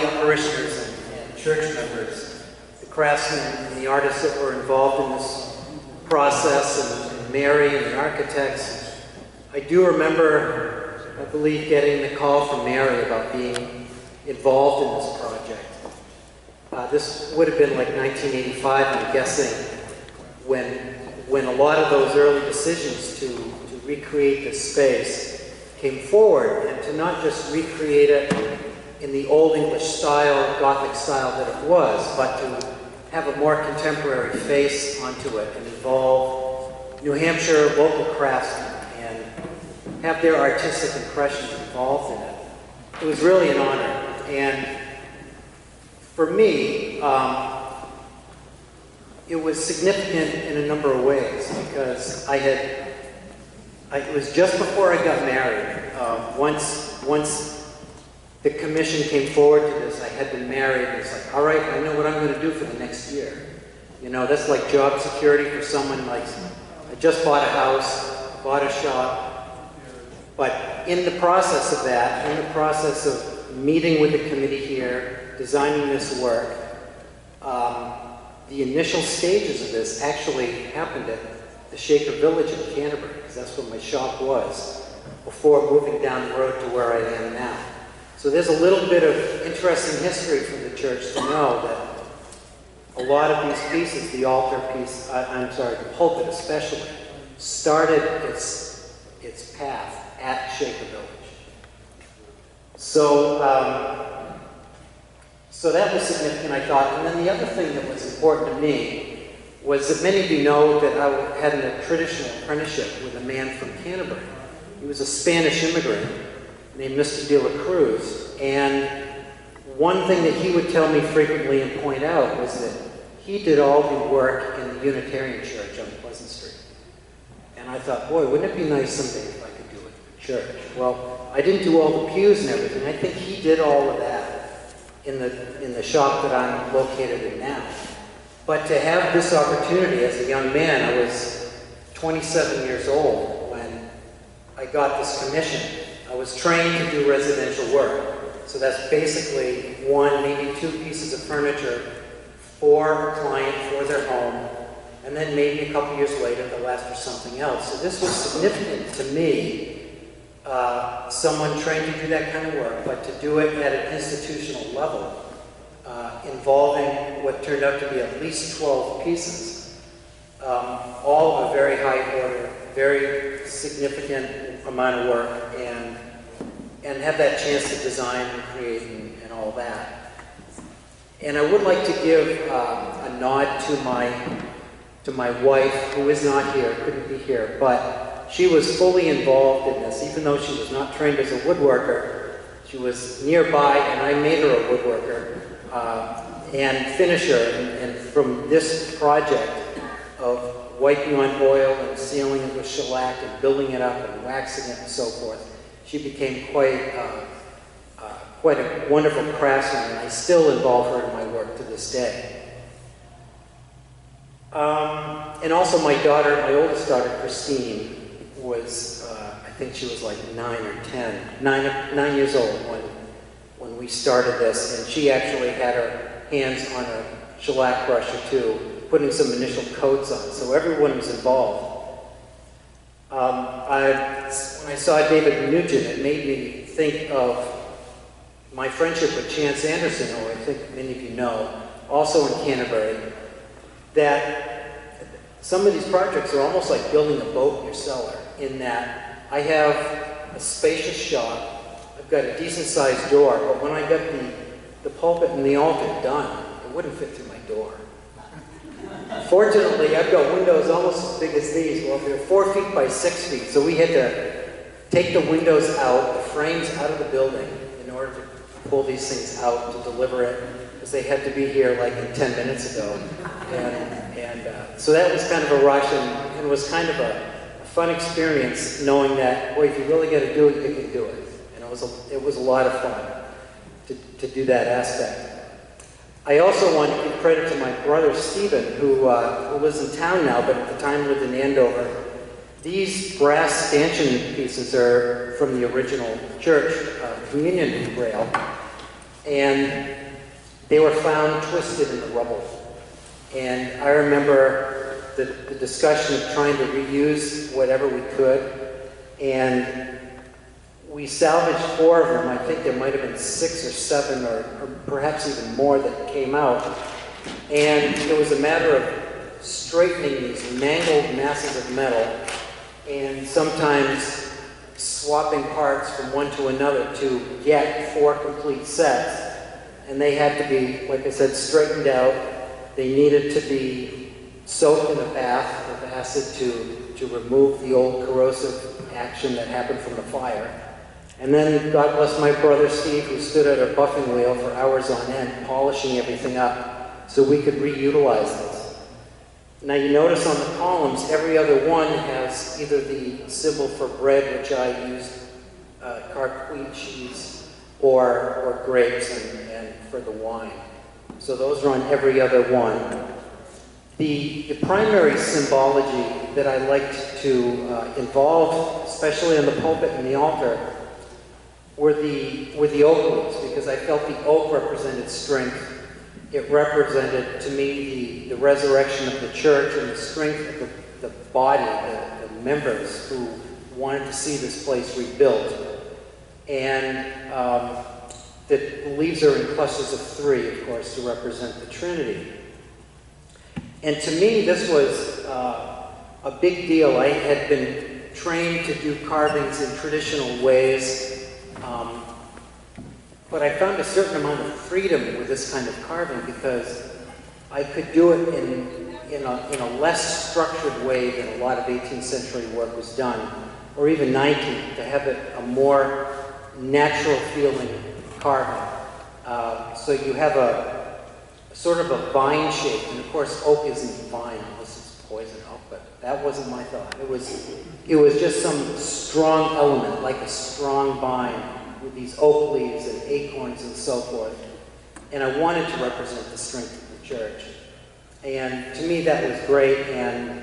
you parishioners and church members, the craftsmen and the artists that were involved in this process, and Mary and the architects. I do remember, I believe, getting the call from Mary about being involved in this project. This would have been like 1985, I'm guessing, when a lot of those early decisions to recreate this space came forward, and to not just recreate it in the Old English style, Gothic style that it was, but to have a more contemporary face onto it and involve New Hampshire local craftsmen and have their artistic impressions involved in it. It was really an honor. And for me, it was significant in a number of ways, because it was just before I got married. Once the commission came forward to this, I had been married, and it's like, all right, I know what I'm going to do for the next year. You know, that's like job security for someone like, I just bought a house, bought a shop, but in the process of that, in the process of meeting with the committee here, designing this work, the initial stages of this actually happened at the Shaker Village in Canterbury, because that's where my shop was, before moving down the road to where I am now. So there's a little bit of interesting history for the church to know that a lot of these pieces, the altar piece, the pulpit especially, started its path at Shaker Village. So that was significant, I thought. And then the other thing that was important to me was that many of you know that I had a traditional apprenticeship with a man from Canterbury. He was a Spanish immigrant named Mr. de la Cruz. And one thing that he would tell me frequently and point out was that he did all the work in the Unitarian Church on Pleasant Street. And I thought, boy, wouldn't it be nice someday if I could do it at the church? Well, I didn't do all the pews and everything. I think he did all of that in the shop that I'm located in now. But to have this opportunity as a young man, I was 27 years old when I got this commission. I was trained to do residential work. So that's basically one, maybe two pieces of furniture for a client, for their home, and then maybe a couple years later they'll ask for something else. So this was significant to me, someone trained to do that kind of work, but to do it at an institutional level, involving what turned out to be at least 12 pieces, all of a very high order, very significant amount of work, and have that chance to design and create and all that. And I would like to give a nod to my wife, who is not here, couldn't be here, but she was fully involved in this, even though she was not trained as a woodworker. She was nearby, and I made her a woodworker and finisher. And from this project of wiping on oil and sealing it with shellac and building it up and waxing it and so forth, she became quite a wonderful craftsman, and I still involve her in my work to this day. And also my daughter, my oldest daughter, Christine, was, I think she was like 9 years old when we started this, and she actually had her hands on a shellac brush or two, putting some initial coats on, so everyone was involved. When I saw David Nugent, it made me think of my friendship with Chance Anderson, who I think many of you know, also in Canterbury, that some of these projects are almost like building a boat in your cellar, in that I have a spacious shop, I've got a decent-sized door, but when I got the pulpit and the altar done, it wouldn't fit through my door. Fortunately, I've got windows almost as big as these. Well, they're 4 feet by 6 feet, so we had to take the windows out, the frames out of the building, in order to pull these things out to deliver it, because they had to be here like 10 minutes ago. So that was kind of a rush, and it was kind of a fun experience, knowing that, boy, if you really got to do it, you can do it. And it was a lot of fun to do that aspect. I also want to give credit to my brother Stephen, who lives in town now, but at the time lived in Andover. These brass stanchion pieces are from the original church communion rail, and they were found twisted in the rubble. And I remember the discussion of trying to reuse whatever we could, and we salvaged 4 of them. I think there might have been 6 or 7 or perhaps even more that came out. And it was a matter of straightening these mangled masses of metal and sometimes swapping parts from one to another to get 4 complete sets. And they had to be, like I said, straightened out. They needed to be soaked in a bath with acid to remove the old corrosive action that happened from the fire. And then, God bless my brother Steve, who stood at a buffing wheel for hours on end, polishing everything up so we could reutilize this. Now you notice on the columns, every other one has either the symbol for bread, which I used carved wheat cheese, or grapes and for the wine. So those are on every other one. The primary symbology that I liked to involve, especially on the pulpit and the altar, were the oak leaves, because I felt the oak represented strength. It represented, to me, the resurrection of the church and the strength of the body, the members who wanted to see this place rebuilt. And the leaves are in clusters of 3, of course, to represent the Trinity. And to me, this was a big deal. I had been trained to do carvings in traditional ways, but I found a certain amount of freedom with this kind of carving because I could do it in a less structured way than a lot of 18th century work was done, or even 19th, to have it a more natural feeling carving. So you have a sort of a vine shape, and of course oak isn't vine unless it's poison oak, but that wasn't my thought. It was just some strong element, like a strong vine with these oak leaves and acorns and so forth. And I wanted to represent the strength of the church. And to me that was great, and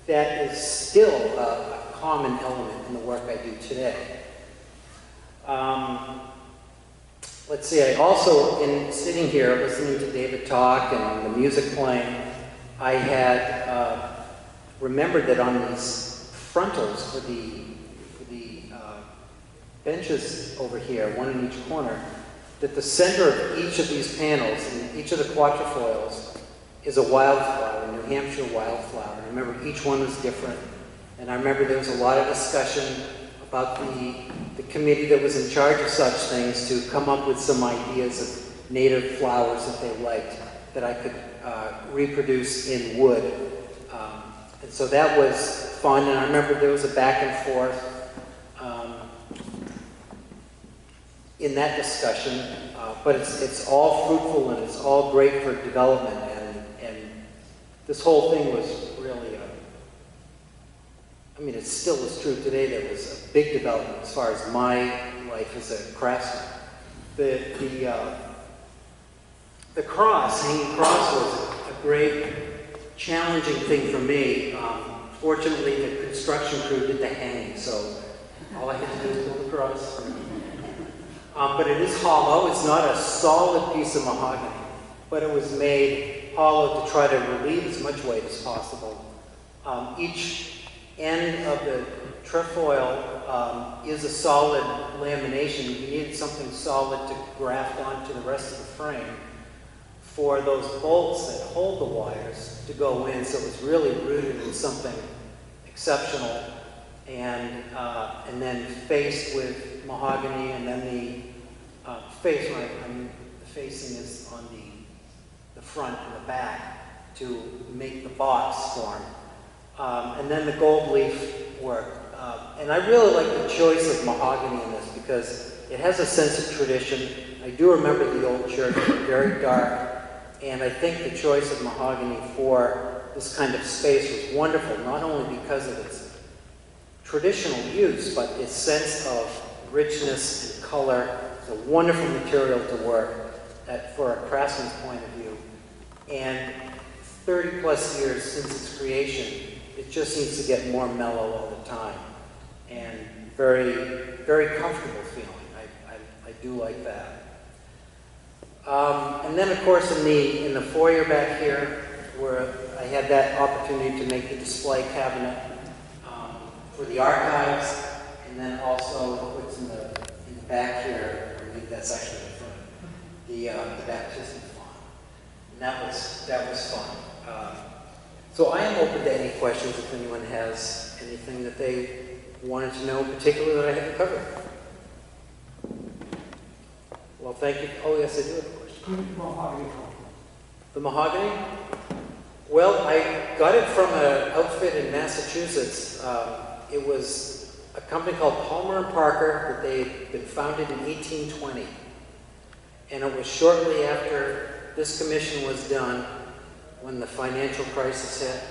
that is still a common element in the work I do today. Let's see, I also, in sitting here listening to David talk and the music playing, I had remembered that on these frontals for the benches over here, one in each corner, that the center of each of these panels, in each of the quatrefoils, is a wildflower, a New Hampshire wildflower. I remember each one was different, and I remember there was a lot of discussion about the committee that was in charge of such things to come up with some ideas of native flowers that they liked that I could reproduce in wood. And so that was fun, and I remember there was a back and forth in that discussion, but it's all fruitful and it's all great for development, and this whole thing was really I mean, it still is true today. There was a big development as far as my life as a craftsman. The cross, hanging cross, was a great challenging thing for me. Fortunately, the construction crew did the hanging, so all I had to do was build the cross. But it is hollow. It's not a solid piece of mahogany, but it was made hollow to try to relieve as much weight as possible. Each end of the trefoil is a solid lamination. You needed something solid to graft onto the rest of the frame for those bolts that hold the wires to go in, so it's really rooted in something exceptional, and then faced with mahogany, and then the facing is on the front and the back to make the box form. And then the gold leaf work. And I really like the choice of mahogany in this because it has a sense of tradition. I do remember the old church, very dark, and I think the choice of mahogany for this kind of space was wonderful, not only because of its traditional use, but its sense of richness and color. It's a wonderful material to work at for a craftsman's point of view. And 30 plus years since its creation, it just seems to get more mellow all the time, and very, very comfortable feeling. I do like that. And then, of course, in the foyer back here, where I had that opportunity to make the display cabinet for the archives, and then also what's in the back here. I believe that's actually the baptism font, and that was fun. So I am open to any questions if anyone has anything that they wanted to know in particular that I haven't covered. Well, thank you. Oh, yes, I do have a question. The mahogany? Well, I got it from an outfit in Massachusetts. It was a company called Palmer & Parker that they'd been founded in 1820. And it was shortly after this commission was done when the financial crisis hit.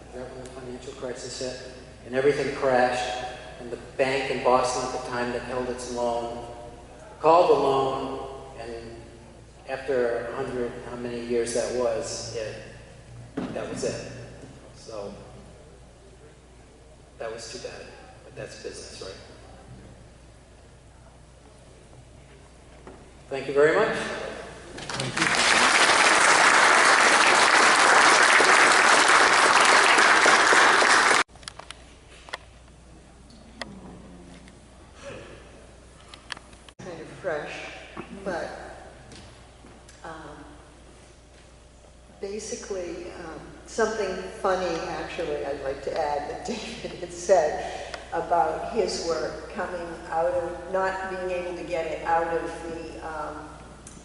Is that when the financial crisis hit? And everything crashed. And the bank in Boston at the time that held its loan called the loan, and after 100, how many years that was it. So that was too bad, but that's business, right? Thank you very much. Thank you. Kind of fresh, but basically something funny, actually, I'd like to add that David had said about his work coming out of, not being able to get it out of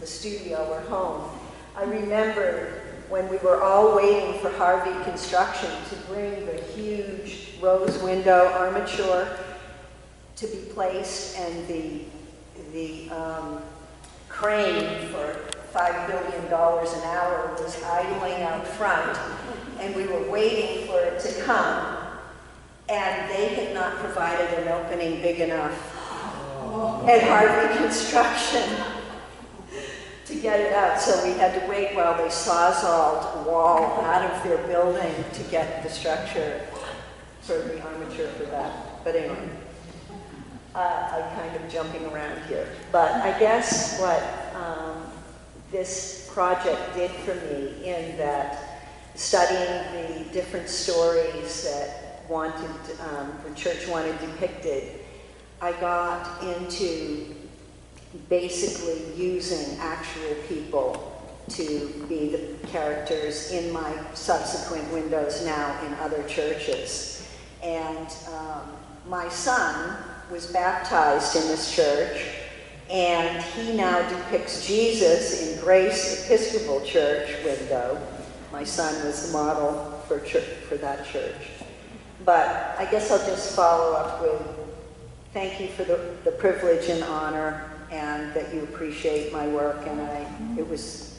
the studio or home. I remember when we were all waiting for Harvey Construction to bring the huge rose window armature to be placed, and the crane for $5 billion an hour was idling out front, and we were waiting for it to come, and they had not provided an opening big enough at Harvey Construction to get it out. So we had to wait while they sawzalled a wall out of their building to get the structure for the armature for that. But anyway, I'm kind of jumping around here. But I guess what this project did for me, in that studying the different stories that the church wanted depicted, I got into basically using actual people to be the characters in my subsequent windows now in other churches. And my son was baptized in this church, and he now depicts Jesus in Grace Episcopal Church window. My son was the model for that church. But I guess I'll just follow up with thank you for the privilege and honor, and that you appreciate my work. And it was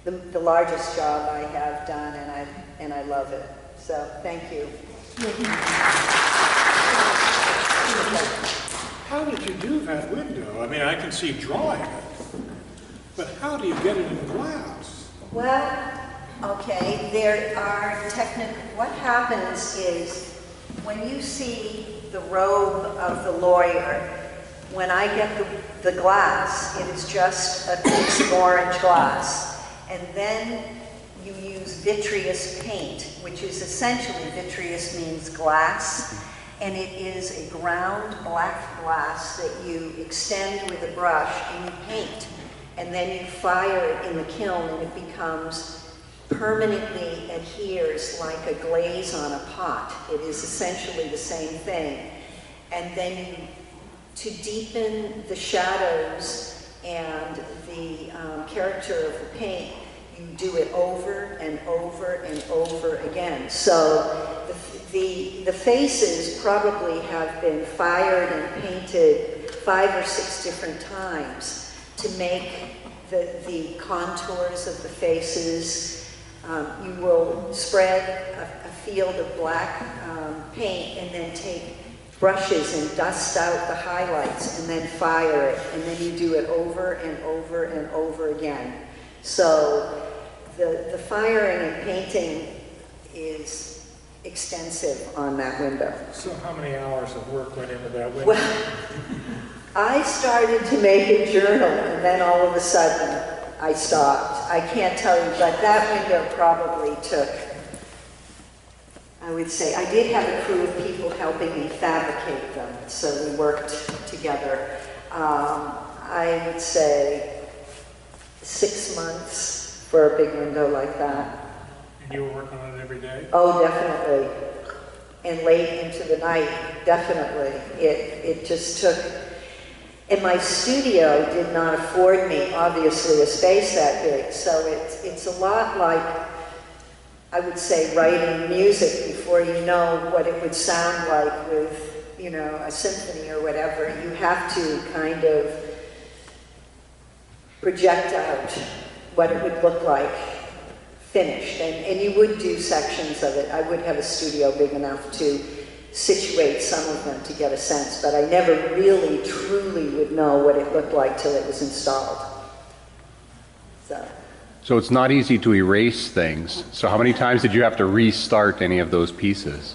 the largest job I have done, and I love it. So thank you. How did you do that window? I mean, I can see drawing it, but how do you get it in glass? Well, okay, there are what happens is when you see the robe of the lawyer, when I get the glass, it is just a piece of orange glass. And then you use vitreous paint, which is essentially, vitreous means glass, and it is a ground black glass that you extend with a brush and you paint. And then you fire it in the kiln, and it becomes permanently adheres like a glaze on a pot. It is essentially the same thing. And then to deepen the shadows and the character of the paint, you do it over and over and over again. So the faces probably have been fired and painted 5 or 6 different times to make the contours of the faces. You will spread a field of black paint and then take brushes and dust out the highlights and then fire it, and then you do it over and over and over again. So the firing and painting is extensive on that window. So how many hours of work went into that window? Well, I started to make a journal, and then all of a sudden, I stopped. I can't tell you, but that window probably took, I would say, I did have a crew of people helping me fabricate them, so we worked together. I would say 6 months for a big window like that. And you were working on it every day? Oh, definitely. And late into the night, definitely. It just took, and my studio did not afford me, obviously, a space that big, so it's a lot like, I would say, writing music before you know what it would sound like with, you know, a symphony or whatever. You have to kind of project out what it would look like finished, and you would do sections of it. I would have a studio big enough to situate some of them to get a sense, but I never really, truly would know what it looked like till it was installed. So it's not easy to erase things. So how many times did you have to restart any of those pieces?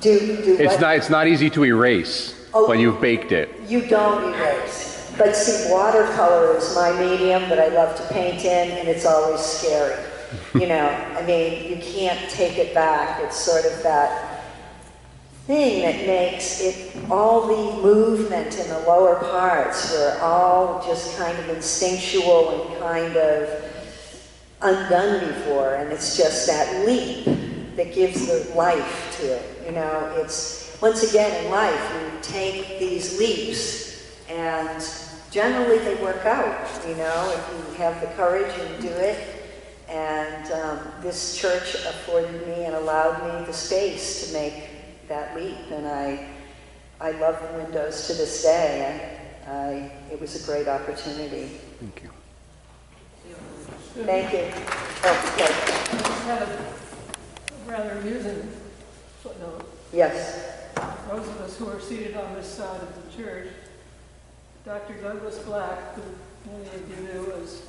It's not easy to erase when you've baked it. You don't erase. But see, watercolor is my medium that I love to paint in, and it's always scary. You know, I mean, you can't take it back. It's sort of that thing that makes it, all the movement in the lower parts were all just kind of instinctual and kind of undone before, and it's just that leap that gives the life to it. You know, it's, once again in life, you take these leaps, and generally they work out, you know, if you have the courage and do it. And this church afforded me and allowed me the space to make that leap, and I love the windows to this day. It was a great opportunity. Thank you. Thank you. Oh, okay. I just had a rather amusing footnote. Yes. Those of us who are seated on this side of the church, Dr. Douglas Black, who many of you knew as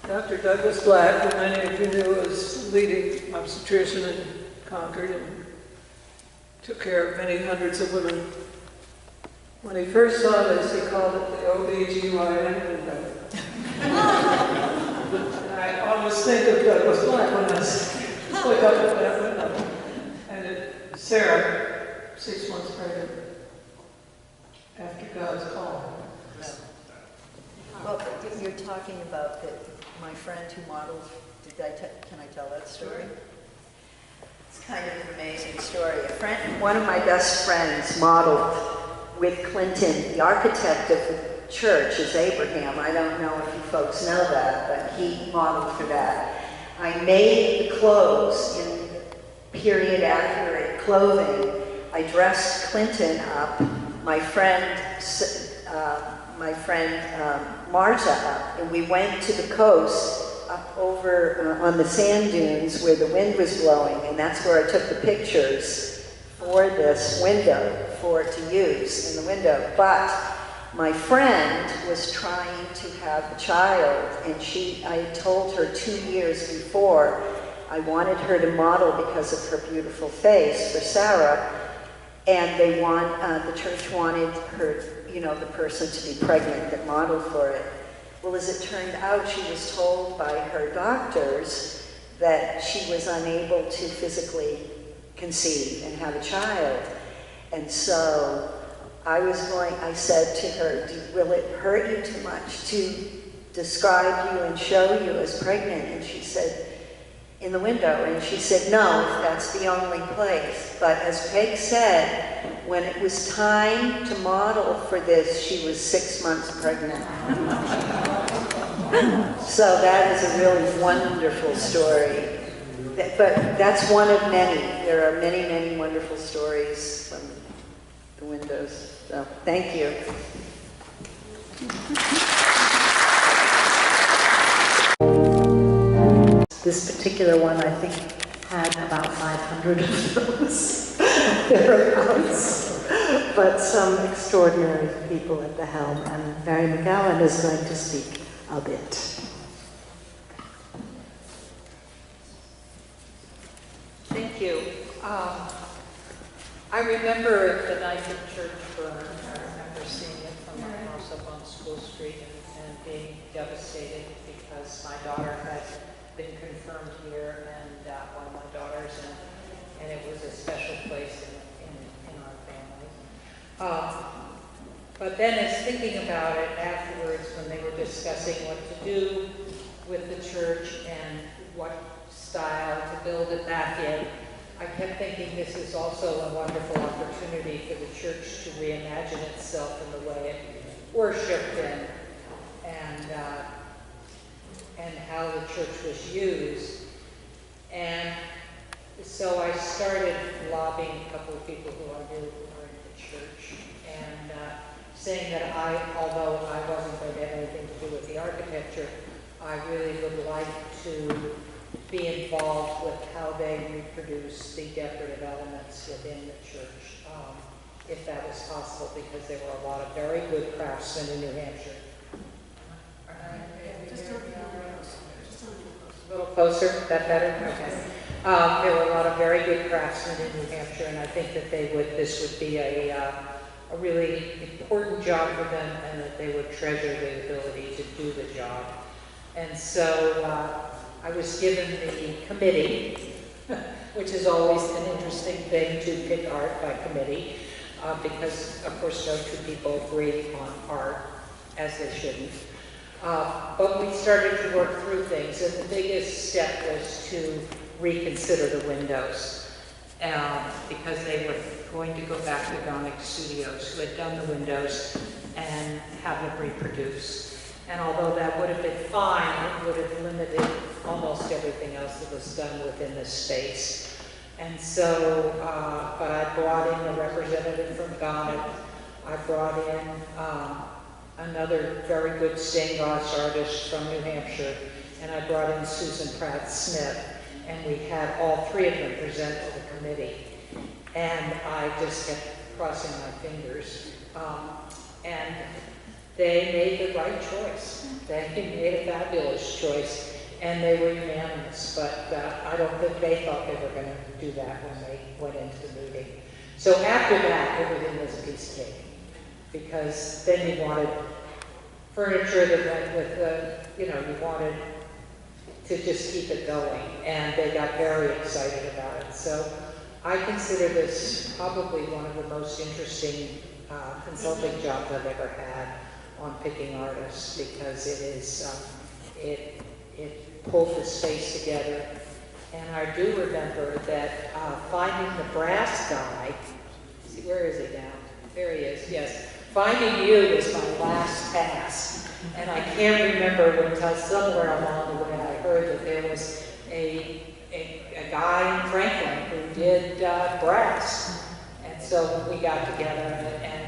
Dr. Douglas Black, who many of you knew as leading obstetrician in Concord and took care of many hundreds of women. When he first saw this, he called it the OB-GYN window. I always think of Douglas Black when I look up at that window. And Sarah, 6 months pregnant, after God's call. Well, you're talking about my friend who modeled, can I tell that story? It's kind of an amazing story. One of my best friends modeled with Clinton. The architect of the church is Abraham. I don't know if you folks know that, but he modeled for that. I made the clothes in period accurate clothing. I dressed Clinton up, my friend Marta up, and we went to the coast up over on the sand dunes where the wind was blowing, and that's where I took the pictures for this window to use in the window. But my friend was trying to have a child, and I had told her 2 years before I wanted her to model because of her beautiful face for Sarah, and the church wanted her, you know, the person to be pregnant that modeled for it. Well, as it turned out, she was told by her doctors that she was unable to physically conceive and have a child. And so I said to her, will it hurt you too much to describe you and show you as pregnant? And she said, in the window. And she said, no, that's the only place. But as Peg said, when it was time to model for this, she was 6 months pregnant. So that is a really wonderful story. But that's one of many. There are many, many wonderful stories from the windows. So thank you. This particular one, I think, had about 500 of those thereabouts, but some extraordinary people at the helm, and Mary McGowan is going to speak a bit. Thank you. I remember the night the church burned. I remember seeing it from my house up on School Street, and being devastated because my daughter had been confirmed here and one of my daughters, and it was a special place in our family. But then as thinking about it afterwards, when they were discussing what to do with the church and what style to build it back in, I kept thinking this is also a wonderful opportunity for the church to reimagine itself in the way it worshiped and how the church was used. And so I started lobbying a couple of people who I knew were in the church and saying that although I wasn't going to have anything to do with the architecture, I really would like to be involved with how they reproduce the decorative elements within the church, if that was possible, because there were a lot of very good craftsmen in New Hampshire. A little closer, is that better? Okay. There were a lot of very good craftsmen in New Hampshire, and I think that this would be a really important job for them, and that they would treasure the ability to do the job. And so I was given the committee, which is always an interesting thing to pick art by committee, because of course no two people agree on art, as they shouldn't. But we started to work through things, and the biggest step was to reconsider the windows, because they were going to go back to Gonic Studios, who had done the windows, and have them reproduced. And although that would have been fine, it would have limited almost everything else that was done within this space. And so, but I brought in a representative from Ghana. I brought in another very good stained glass artist from New Hampshire, and I brought in Susan Pratt Smith, and we had all three of them present to the committee. And I just kept crossing my fingers. And they made the right choice. They made a fabulous choice, and they were unanimous, but I don't think they thought they were going to do that when they went into the meeting. So after that, everything was a piece of cake, because then you wanted furniture that went with the, you wanted to just keep it going, and they got very excited about it. So I consider this probably one of the most interesting consulting jobs I've ever had on picking artists, because it is, it pulled the space together. And I do remember that finding the brass guy, see, where is he now? There he is, yes. Finding you was my last task. And I can't remember until somewhere along the way I heard that there was a guy in Franklin who did brass. And so we got together, and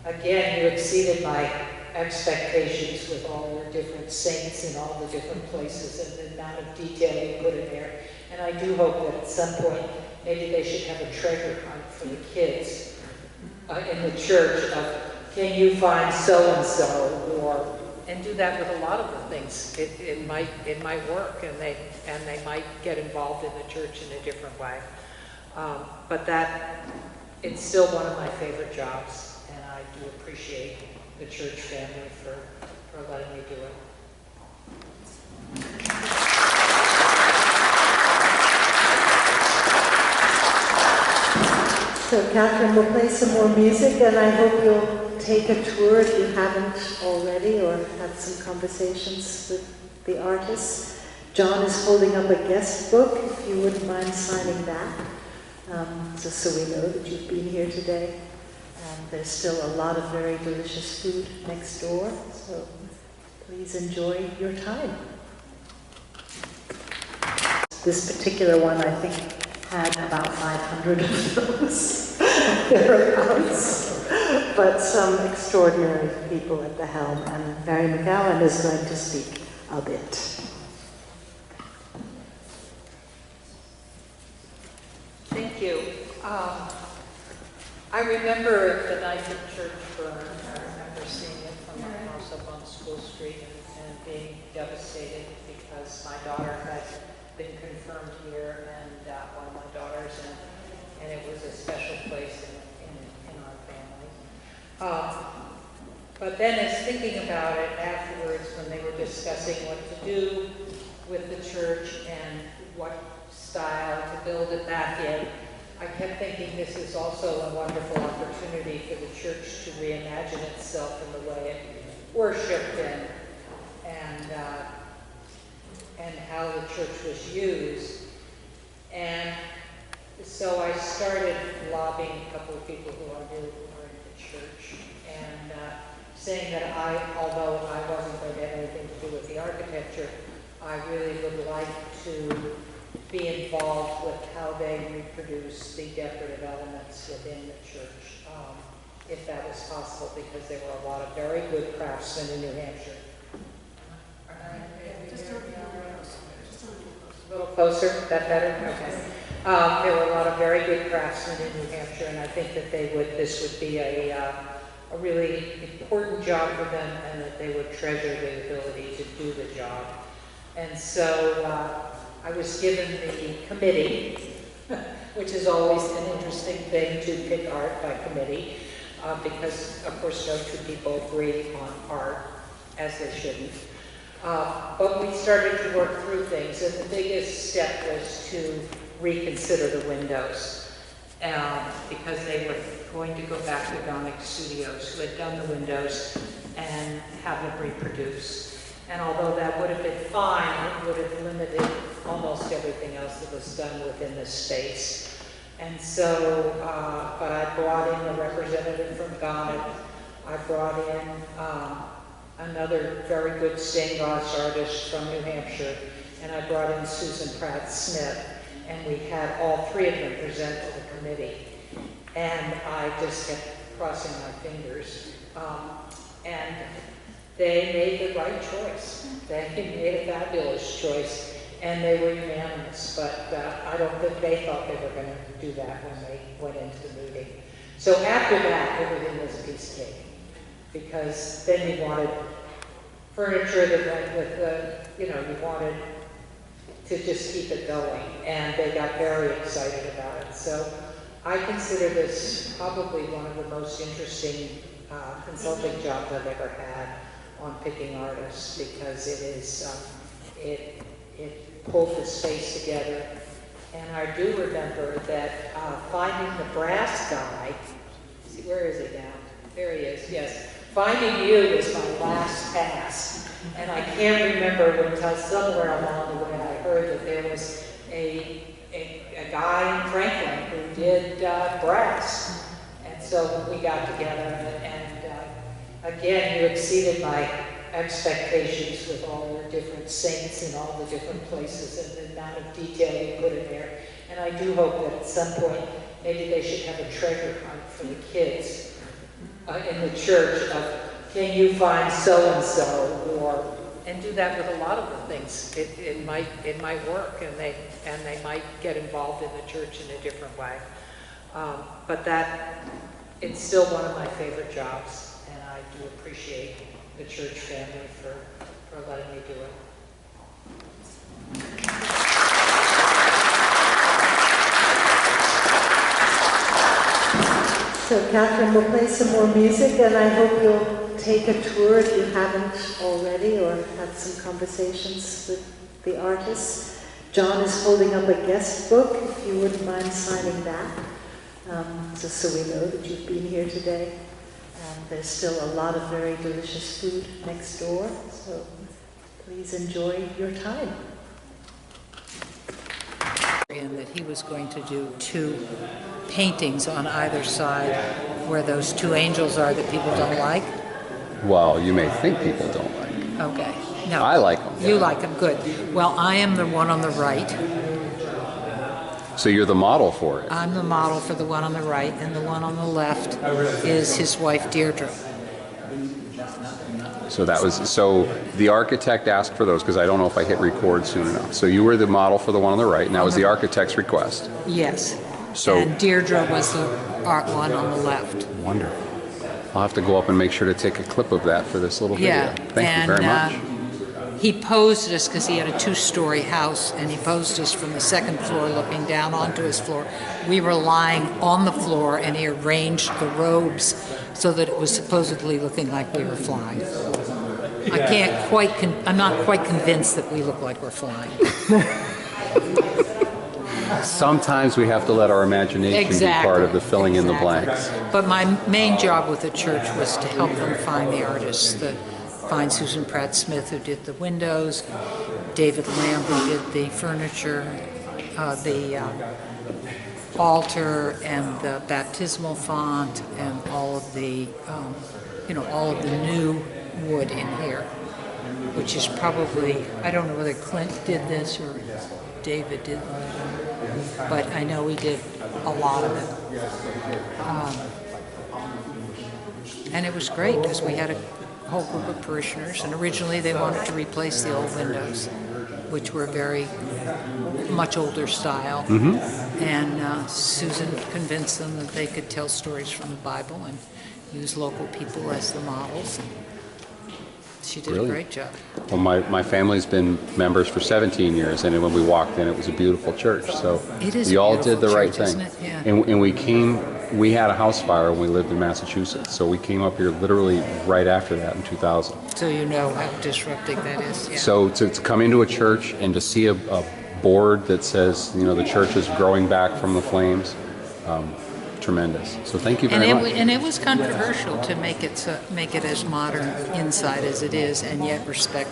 again, you exceeded my expectations with all your different saints and all the different places and the amount of detail you put in there. And I do hope that at some point, maybe they should have a treasure hunt for the kids in the church of, can you find so-and-so, or, and do that with a lot of the things. It might work, and they might get involved in the church in a different way. But it's still one of my favorite jobs, and I do appreciate the church family for letting me do it. So Catherine will play some more music, and I hope you'll take a tour if you haven't already, or have some conversations with the artists. John is holding up a guest book, if you wouldn't mind signing that, just so we know that you've been here today. There's still a lot of very delicious food next door, so please enjoy your time. This particular one, I think, had about 500 of those thereabouts, but some extraordinary people at the helm, and Mary McGowan is going to speak a bit. Thank you. I remember the night the church burned. I remember seeing it from my house up on School Street and being devastated because my daughter had been confirmed here, and one of my daughters, and it was a special place in our family. But then as thinking about it afterwards, when they were discussing what to do with the church and what style to build it back in, I kept thinking this is also a wonderful opportunity for the church to reimagine itself in the way it worshiped and how the church was used. And so I started lobbying a couple of people who I knew were in the church and saying that although I wasn't going to have anything to do with the architecture, I really would like to be involved with how they reproduce the decorative elements within the church, if that was possible, because there were a lot of very good craftsmen in New Hampshire. A little closer, that better? Okay. There were a lot of very good craftsmen in New Hampshire, and I think that this would be a really important job for them, and that they would treasure the ability to do the job. And so I was given the committee, which is always an interesting thing to pick art by committee, because of course no two people agree on art, as they shouldn't. But we started to work through things, and the biggest step was to reconsider the windows, because they were going to go back to Gonick Studios, who had done the windows, and have them reproduced. And although that would have been fine, it would have limited almost everything else that was done within this space. And so, but I brought in a representative from Ghana. I brought in another very good stained glass artist from New Hampshire, and I brought in Susan Pratt-Smith, and we had all three of them present to the committee. And I just kept crossing my fingers. And they made the right choice. They made a fabulous choice, and they were unanimous, but I don't think they thought they were going to do that when they went into the meeting. So after that, everything was a piece of cake, because then you wanted furniture that went with the, you wanted to just keep it going, and they got very excited about it. So I consider this probably one of the most interesting consulting jobs I've ever had on picking artists, because it is, it pulled the space together. And I do remember that finding the brass guy, see, where is he now? There he is, yes. Finding you was my last task. And I can't remember until somewhere along the way I heard that there was a guy in Franklin who did brass. And so we got together, and again, you exceeded my expectations with all your different saints and all the different places and the amount of detail you put in there. And I do hope that at some point, maybe they should have a treasure hunt for the kids in the church of, can you find so-and-so, or, and do that with a lot of the things. It might work, and they might get involved in the church in a different way. But it's still one of my favorite jobs, and I do appreciate the church family for letting me do it. So Catherine will play some more music, and I hope you'll take a tour if you haven't already, or have some conversations with the artists. John is holding up a guest book, if you wouldn't mind signing that, just so we know that you've been here today. There's still a lot of very delicious food next door, so please enjoy your time. And that he was going to do 2 paintings on either side where those 2 angels are that people don't like. Well, you may think people don't like. Okay. No. I like them. You like them, good. Well, I am the one on the right. So you're the model for it. I'm the model for the one on the right, and the one on the left is his wife, Deirdre. So the architect asked for those, because I don't know if I hit record soon enough. So you were the model for the one on the right, and that was the architect's request. Yes. So, and Deirdre was the art one on the left. Wonderful. I'll have to go up and make sure to take a clip of that for this little video. Yeah. Thank you very much. He posed us, because he had a 2-story house, and he posed us from the 2nd floor looking down onto his floor. We were lying on the floor, and he arranged the robes so that it was supposedly looking like we were flying. I'm not quite convinced that we look like we're flying. Sometimes we have to let our imagination be part of the filling in the blanks. But my main job with the church was to help them find the artists, find Susan Pratt Smith, who did the windows, David Lamb, who did the furniture, the altar, and the baptismal font, and all of the, all of the new wood in here, which is probably, I don't know whether Clint did this or David did, but I know we did a lot of it. And it was great because we had a whole group of parishioners, and originally they wanted to replace the old windows, which were very much older style. And Susan convinced them that they could tell stories from the Bible and use local people as the models. She did a great job. Well, my family's been members for 17 years, and when we walked in, it was a beautiful church. So we all did the right thing. Yeah. And we had a house fire when we lived in Massachusetts, so we came up here literally right after that in 2000. So you know how disrupting that is. Yeah. So to come into a church and to see a board that says, the church is growing back from the flames, tremendous. So thank you very much. And it was controversial to make it as modern inside as it is, and yet respect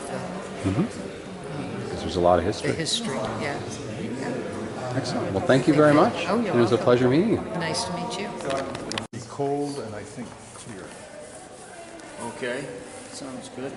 Because there's a lot of history. the history. Yeah. Excellent. Well, thank you very much. Oh, you're It was a welcome. pleasure meeting you. Nice to meet you. Cold and I think clear. Okay, sounds good.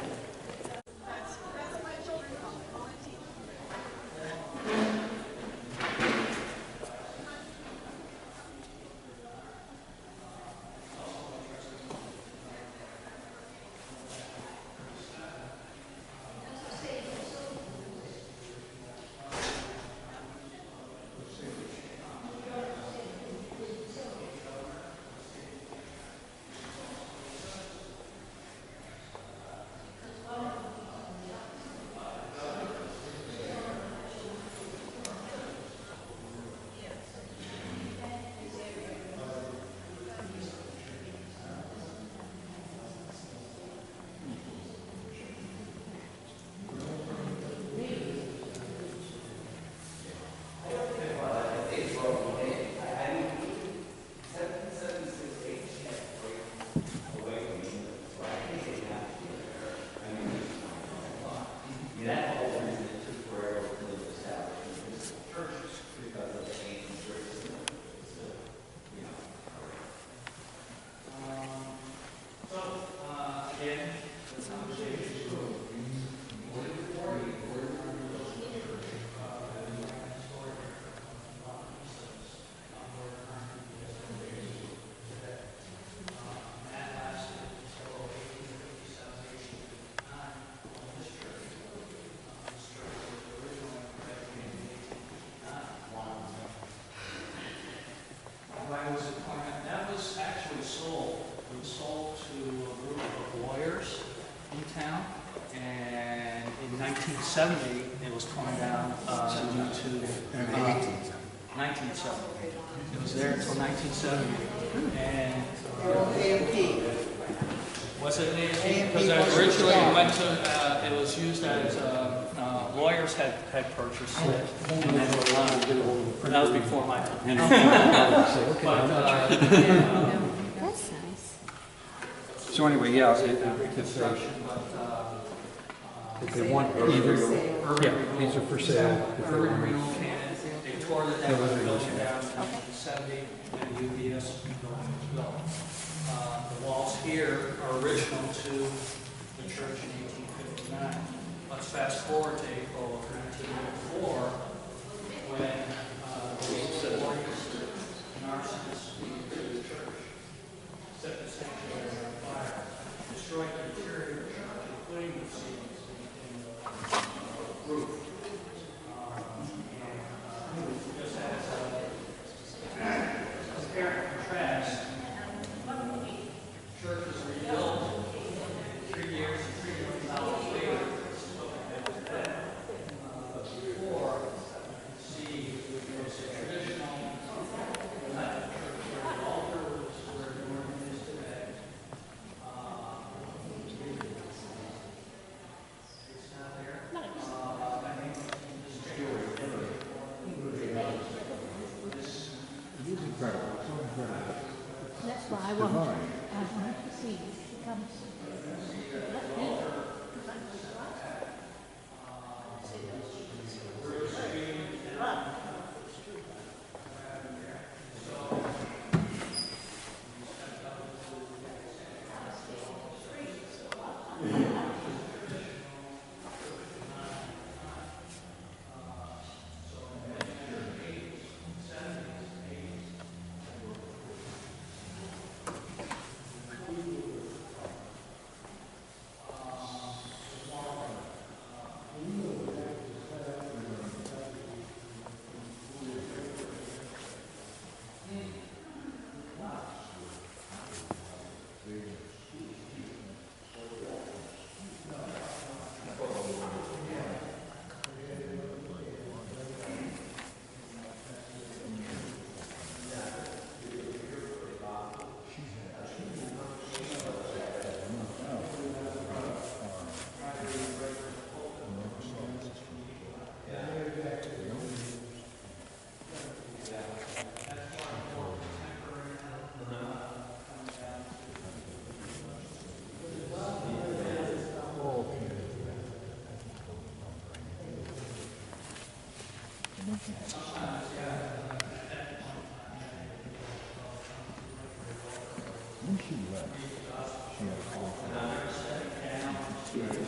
That was actually sold. It was sold to a group of lawyers in town, and in 1970, it was torn down due to 1970. It was there until 1970, and was it AMP? Because originally it went to, it was used as lawyers had purchased it, and then that was before my time. That's nice. So anyway, yeah, if they want either, yeah, these are for sale. Urban renewal can, they tore the building down in 70, and UBS built. The walls here are original to the church in 1859. Let's fast forward to April of 1904, when the warriors and arsonists came to the church, set the sanctuary on fire, destroyed the interior of the church, including the ceilings and the roof. Just as a apparent contrast, church was rebuilt 3 years and $3 million later. Before, see, it was a traditional Latin church where the altar was where the organ is today, comes. When she left, she had a